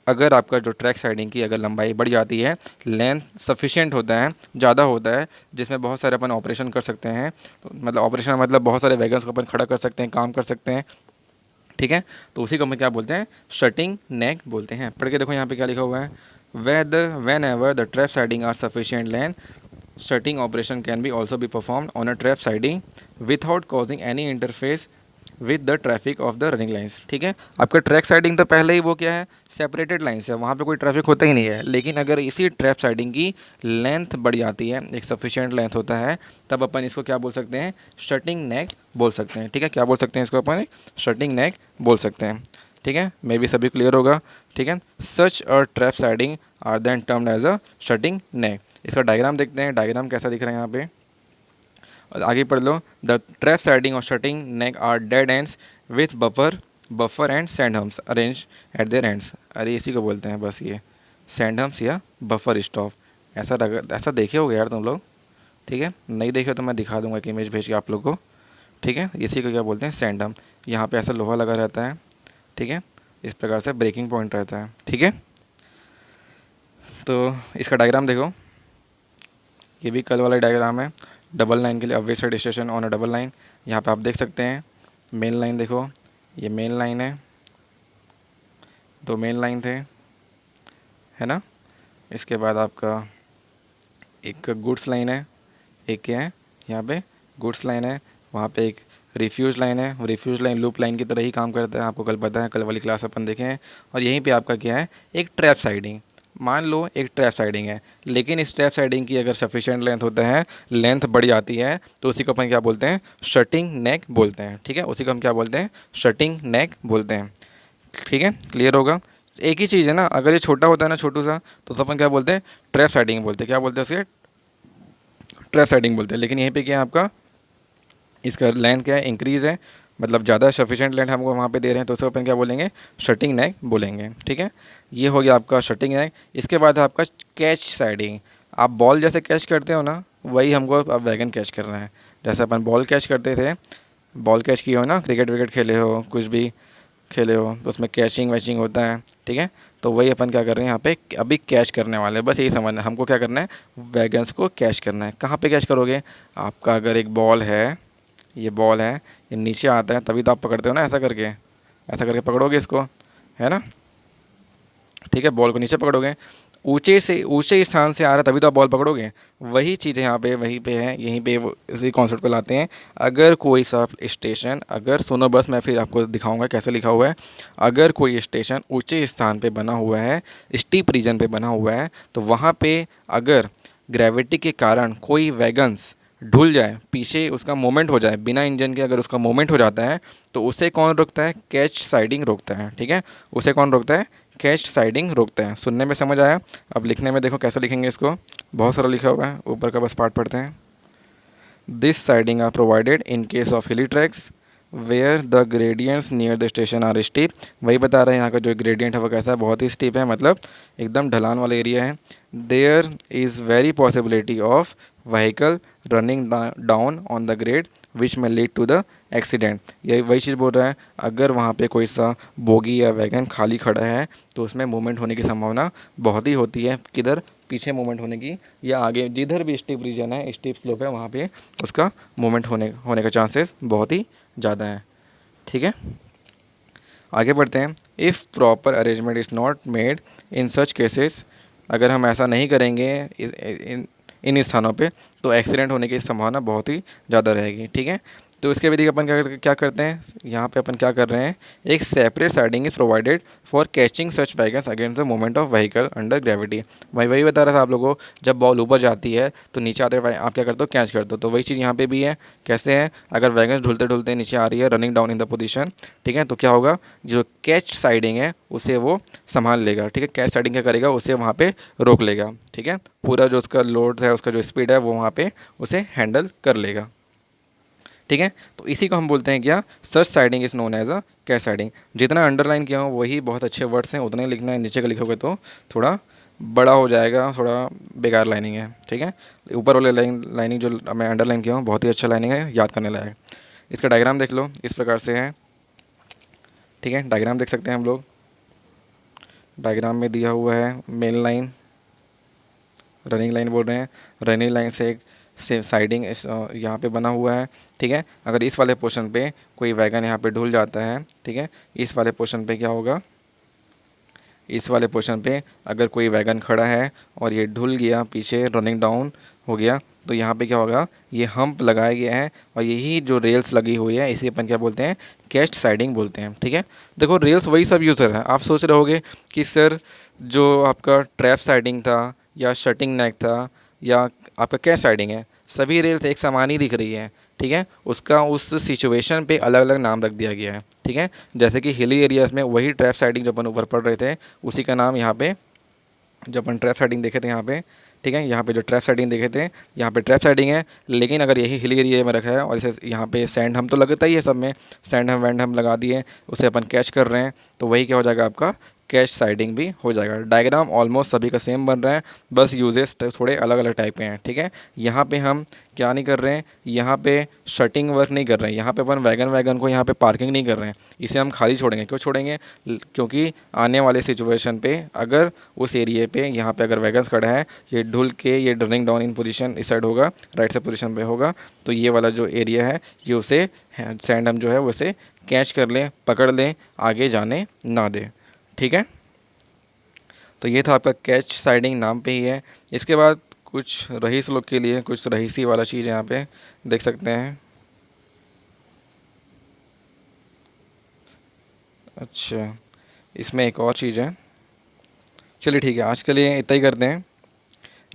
अगर आपका जो ट्रैक साइडिंग की अगर लंबाई बढ़ जाती है, लेंथ सफिशिएंट होता है, ज़्यादा होता है, जिसमें बहुत सारे अपन ऑपरेशन कर सकते हैं, तो मतलब ऑपरेशन मतलब बहुत सारे वैगन्स को अपन खड़ा कर सकते हैं, काम कर सकते हैं। ठीक है, तो उसी को हम क्या बोलते हैं? शटिंग नेक बोलते हैं। पढ़ के देखो यहाँ पे क्या लिखा हुआ है, whenever the trap siding are sufficient length, shunting operation can be also be performed on a trap siding without causing any interface with the traffic of the running lines. ठीक है, आपका ट्रैक साइडिंग तो पहले ही वो क्या है? Separated lines है, वहाँ पे कोई ट्रैफिक होता ही नहीं है। लेकिन अगर इसी ट्रैप साइडिंग की लेंथ बढ़ जाती है, एक सफिशिएंट लेंथ होता है, तब अपन इसको क्या बोल सकते हैं? शटिंग नेक बोल सकते हैं। ठीक है, क्या बोल सकते हैं इसको अपन? शटिंग नेक बोल सकते हैं। ठीक है, मे भी सभी क्लियर होगा। ठीक है, such a trap siding are then termed as a shunting neck. इसका डायग्राम देखते हैं, डायग्राम कैसा दिख रहा है यहाँ पे, और आगे पढ़ लो। द ट्रैप साइडिंग और shunting neck are dead ends with buffer buffer and sand humps arrange at their ends. अरे इसी को बोलते हैं बस ये सैंड हम्स या बफर स्टॉप। ऐसा देखे होगे यार तुम लोग, ठीक है। नहीं देखे तो मैं दिखा दूंगा एक इमेज भेज के आप लोग को, ठीक है। इसी को क्या बोलते हैं, सैंड हम्प। यहाँ पे ऐसा लोहा लगा रहता है, ठीक है। इस प्रकार से ब्रेकिंग पॉइंट रहता है, ठीक है। तो इसका डायग्राम देखो, ये भी कल वाला डायग्राम है। डबल लाइन के लिए away side station on a double line. यहाँ पे आप देख सकते हैं मेन लाइन, देखो ये मेन लाइन है, दो मेन लाइन थे, है ना। इसके बाद आपका एक गुड्स लाइन है, एक क्या है यहाँ पे गुड्स लाइन है, वहाँ पे एक रिफ्यूज लाइन है। रिफ्यूज लाइन लूप लाइन की तरह ही काम करता है, आपको कल पता है, कल वाली क्लास अपन देखे हैं। और यहीं पे आपका क्या है, एक ट्रैप साइडिंग। मान लो एक ट्रैप साइडिंग है, लेकिन इस ट्रैप साइडिंग की अगर सफिशिएंट लेंथ होता है, लेंथ बढ़ जाती है, तो उसी को अपन क्या बोलते हैं, शटिंग नेक बोलते हैं, ठीक है। उसी को हम क्या बोलते हैं, शटिंग नेक बोलते हैं, ठीक है। क्लियर होगा। एक ही चीज़ है ना, अगर ये छोटा होता है ना, छोटू सा, तो अपन क्या बोलते हैं, ट्रैप साइडिंग बोलते हैं। क्या बोलते हैं उसे, ट्रैप साइडिंग बोलते हैं। लेकिन यहीं पे क्या है आपका, इसका लेंथ क्या है, इंक्रीज़ है, मतलब ज़्यादा सफिशिएंट लेंथ हमको वहाँ पे दे रहे हैं, तो उसे अपन क्या बोलेंगे, शटिंग नेक बोलेंगे, ठीक है। ये हो गया आपका शटिंग नेक। इसके बाद है आपका कैच साइडिंग। आप बॉल जैसे कैच करते हो ना, वही हमको अब वैगन कैच करना है। जैसे अपन बॉल कैच करते थे, बॉल कैच किए हो ना, क्रिकेट विकेट खेले हो, कुछ भी खेले हो, तो उसमें कैचिंग वैचिंग होता है, ठीक है। तो वही अपन क्या कर रहे हैं यहाँ पे, अभी कैच करने वाले हैं। बस यही समझना है हमको, क्या करना है, वैगन्स को कैच करना है। कहाँ पे कैच करोगे, आपका अगर एक बॉल है, ये बॉल है, ये नीचे आता है, तभी तो आप पकड़ते हो ना, ऐसा करके पकड़ोगे इसको, है ना, ठीक है। बॉल को नीचे पकड़ोगे, ऊंचे स्थान से आ रहा है, तभी तो आप बॉल पकड़ोगे। वही चीज़ यहाँ पे वहीं पे है, यहीं पे इसी कॉन्सेप्ट को लाते हैं। अगर कोई सा स्टेशन, अगर सुनो बस, मैं फिर आपको दिखाऊंगा कैसे लिखा हुआ है। अगर कोई स्टेशन ऊंचे स्थान पे बना हुआ है, स्टीप रीजन पे बना हुआ है, तो वहाँ पे अगर ग्रेविटी के कारण कोई वैगन्स ढुल जाए, पीछे उसका मोमेंट हो जाए, बिना इंजन के अगर उसका मोमेंट हो जाता है, तो उसे कौन रोकता है, कैच साइडिंग रोकता है, ठीक है। उसे कौन रोकता है, कैच साइडिंग रोकते हैं। सुनने में समझ आया, अब लिखने में देखो कैसे लिखेंगे इसको, बहुत सारा लिखा हुआ है, ऊपर का बस पार्ट पढ़ते हैं। This siding are provided in case of hilly tracks where the gradients near the station are steep. वही बता रहे हैं, यहाँ का जो ग्रेडियंट है वो कैसा है, बहुत ही स्टीप है, मतलब एकदम ढलान वाला एरिया है। There is very possibility of vehicle running down on the grade which may lead to the accident. यही वही चीज़ बोल रहा है, अगर वहाँ पे कोई सा बोगी या वैगन खाली खड़ा है, तो उसमें मूवमेंट होने की संभावना बहुत ही होती है। किधर, पीछे मूवमेंट होने की, या आगे, जिधर भी स्टीप रीजन है, स्टीप स्लोप है, वहाँ पे उसका मूवमेंट होने का चांसेस बहुत ही ज़्यादा है, ठीक है। आगे बढ़ते हैं। If proper arrangement is not made in such cases, अगर हम ऐसा नहीं करेंगे इन स्थानों पे, तो एक्सीडेंट होने की संभावना बहुत ही ज़्यादा रहेगी, ठीक है। तो इसके विधि अपन क्या करते हैं, यहाँ पे अपन क्या कर रहे हैं, एक separate siding is provided for catching such wagons against the movement of vehicle under gravity. वही बता रहा था आप लोगों को, जब बॉल ऊपर जाती है तो नीचे आते हुए आप क्या करते हो, कैच करते हो। तो वही चीज़ यहाँ पे भी है। कैसे है, अगर वैगन्स ढुलते ढुलते नीचे आ रही है, running down in the position, ठीक है, तो क्या होगा, जो कैच साइडिंग है उसे वो संभाल लेगा, ठीक है। कैच साइडिंग क्या करेगा, उसे वहाँ पे रोक लेगा, ठीक है। पूरा जो उसका लोड है, उसका जो स्पीड है, वो वहाँ पे उसे हैंडल कर लेगा, ठीक है। तो इसी को हम बोलते हैं क्या, such siding is known as a catch siding. जितना अंडरलाइन किया हो वही बहुत अच्छे वर्ड्स हैं, उतना ही लिखना है। नीचे का लिखोगे तो थोड़ा बड़ा हो जाएगा, थोड़ा बेकार लाइनिंग है, ठीक है। ऊपर वाले लाइनिंग जो मैं अंडरलाइन किया हूँ, बहुत ही अच्छा लाइनिंग है, याद करने लायक। इसका डायग्राम देख लो, इस प्रकार से है, ठीक है। डायग्राम देख सकते हैं हम लोग, डायग्राम में दिया हुआ है मेन लाइन, रनिंग लाइन बोल रहे हैं, रनिंग लाइन से एक साइडिंग यहाँ पे बना हुआ है, ठीक है। अगर इस वाले पोर्शन पे कोई वैगन यहाँ पे ढुल जाता है, ठीक है, इस वाले पोर्शन पे क्या होगा, इस वाले पोर्शन पे अगर कोई वैगन खड़ा है और ये ढुल गया, पीछे रनिंग डाउन हो गया, तो यहाँ पे क्या होगा, ये हम्प लगाया गया है, और यही जो रेल्स लगी हुई है, इसे अपन क्या बोलते हैं, कैच साइडिंग बोलते हैं, ठीक है। देखो रेल्स वही सब यूज़र है। आप सोच रहे होगे कि सर जो आपका ट्रैप साइडिंग था, या शटिंग नेक था, या आपका कैच साइडिंग है, सभी रेल्स एक समान ही दिख रही है, ठीक है। उसका उस सिचुएशन पे अलग अलग नाम रख दिया गया है, ठीक है। जैसे कि हिली एरियाज़ में वही ट्रैप साइडिंग जो अपन ऊपर पढ़ रहे थे, उसी का नाम यहाँ पे, जो अपन ट्रैप साइडिंग देखे थे यहाँ पे, ठीक है। यहाँ पे जो ट्रैप साइडिंग देखे थे, यहाँ पे ट्रैप साइडिंग है, लेकिन अगर यही हिल एरिया में रखा है और इसे यहाँ पे सैंड हम तो लगता ही है सब में, सैंड हम वैंड हम लगा दिए, उसे अपन कैच कर रहे हैं, तो वही क्या हो जाएगा आपका कैच साइडिंग भी हो जाएगा। डायग्राम ऑलमोस्ट सभी का सेम बन रहा है, बस यूजेस थोड़े अलग अलग टाइप के हैं। ठीक है, यहाँ पे हम क्या नहीं कर रहे हैं, यहाँ पे शटिंग वर्क नहीं कर रहे हैं, यहाँ पे अपन वैगन को यहाँ पे पार्किंग नहीं कर रहे हैं, इसे हम खाली छोड़ेंगे। क्यों छोड़ेंगे? क्योंकि आने वाले सिचुएशन पे अगर उस एरिए पे यहाँ पे अगर वैगन्स खड़ा है, ये ढुल के ये रनिंग डाउन इन पोजीशन इस साइड होगा, राइट से पोजीशन पे होगा, तो ये वाला जो एरिया है ये उसे सैंड हम जो है उसे कैच कर लें, पकड़ लें, आगे जाने ना दें। ठीक है, तो ये था आपका कैच साइडिंग, नाम पे ही है। इसके बाद कुछ रईस लोग के लिए कुछ रईसी वाला चीज़ यहाँ पे देख सकते हैं। अच्छा, इसमें एक और चीज़ है, चलिए ठीक है, आज के लिए इतना ही करते हैं।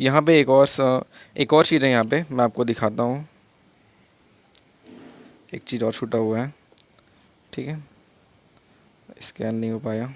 यहाँ पे एक और चीज़ है, यहाँ पे मैं आपको दिखाता हूँ, एक चीज़ और छूटा हुआ है। ठीक है, स्कैन नहीं हो पाया।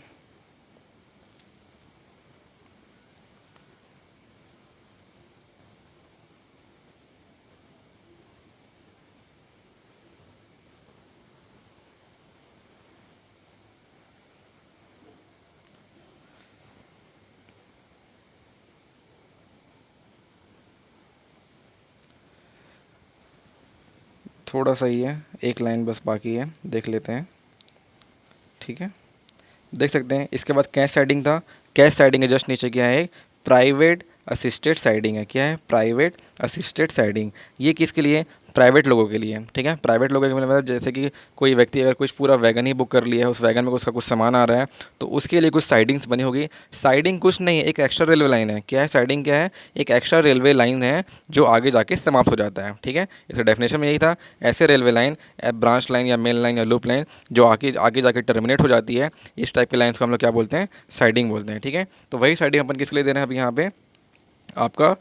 थोड़ा सा ही है, एक लाइन बस बाकी है, देख लेते हैं। ठीक है, देख सकते हैं। इसके बाद कैश साइडिंग था, कैश साइडिंग के जस्ट नीचे क्या है, प्राइवेट असिस्टेड साइडिंग है। क्या है? Private assisted siding. ये किसके लिए? प्राइवेट लोगों के लिए। ठीक है, प्राइवेट लोगों के लिए मतलब जैसे कि कोई व्यक्ति अगर कुछ पूरा वैगन ही बुक कर लिया है, उस वैगन में उसका कुछ सामान आ रहा है, तो उसके लिए कुछ साइडिंग्स बनी होगी। साइडिंग कुछ नहीं है, एक एक्स्ट्रा रेलवे लाइन है। क्या है साइडिंग? क्या है? एक एक्स्ट्रा रेलवे लाइन है जो आगे जाके समाप्त हो जाता है। ठीक है, इसका डेफिनेशन में यही था, ऐसे रेलवे लाइन, ब्रांच लाइन या मेन लाइन या लूप लाइन जो आगे आगे जाके टर्मिनेट हो जाती है, इस टाइप के लाइन्स को हम लोग क्या बोलते हैं? साइडिंग बोलते हैं। ठीक है, तो वही साइडिंग अपन किसके लिए दे रहे हैं अभी यहाँ पे? आपका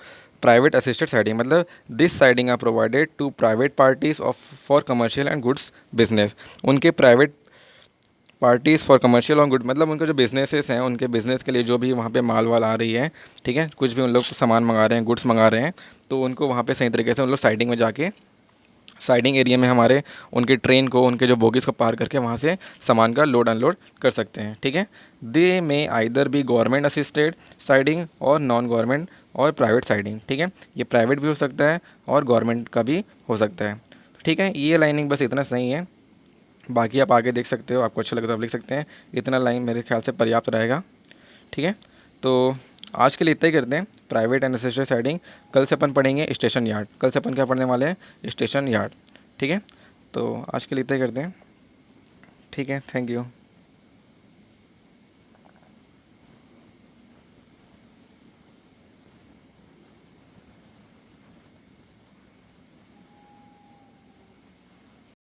प्राइवेट असिस्टेड साइडिंग, मतलब this siding are provided to private parties of for commercial and goods business. उनके प्राइवेट पार्टीज़ फॉर कमर्शियल और गुड, मतलब उनके जो बिजनेसेस हैं, उनके बिज़नेस के लिए जो भी वहाँ पे माल वाल आ रही है, ठीक है, कुछ भी उन लोग सामान मंगा रहे हैं, गुड्स मंगा रहे हैं, तो उनको वहाँ पे सही तरीके से उन लोग साइडिंग में जाके, साइडिंग एरिया में हमारे उनके ट्रेन को, उनके जो बोगीज़ को पार करके वहाँ से सामान का लोड अनलोड कर सकते हैं। ठीक है, दे में आइदर भी गवर्नमेंट असिस्टेड साइडिंग और नॉन गवर्नमेंट और प्राइवेट साइडिंग। ठीक है, ये प्राइवेट भी हो सकता है और गवर्नमेंट का भी हो सकता है। ठीक है, ये लाइनिंग बस इतना सही है, बाकी आप आगे देख सकते हो, आपको अच्छा लगे तो आप लिख सकते हैं। इतना लाइन मेरे ख्याल से पर्याप्त रहेगा। ठीक है, तो आज के लिए इतना ही करते हैं, प्राइवेट एंड असिस्टेड साइडिंग। कल से अपन पढ़ेंगे स्टेशन यार्ड। कल से अपन क्या पढ़ने वाले हैं? Station yard. ठीक है, तो आज के लिए इतना ही करते हैं। ठीक है, थैंक यू।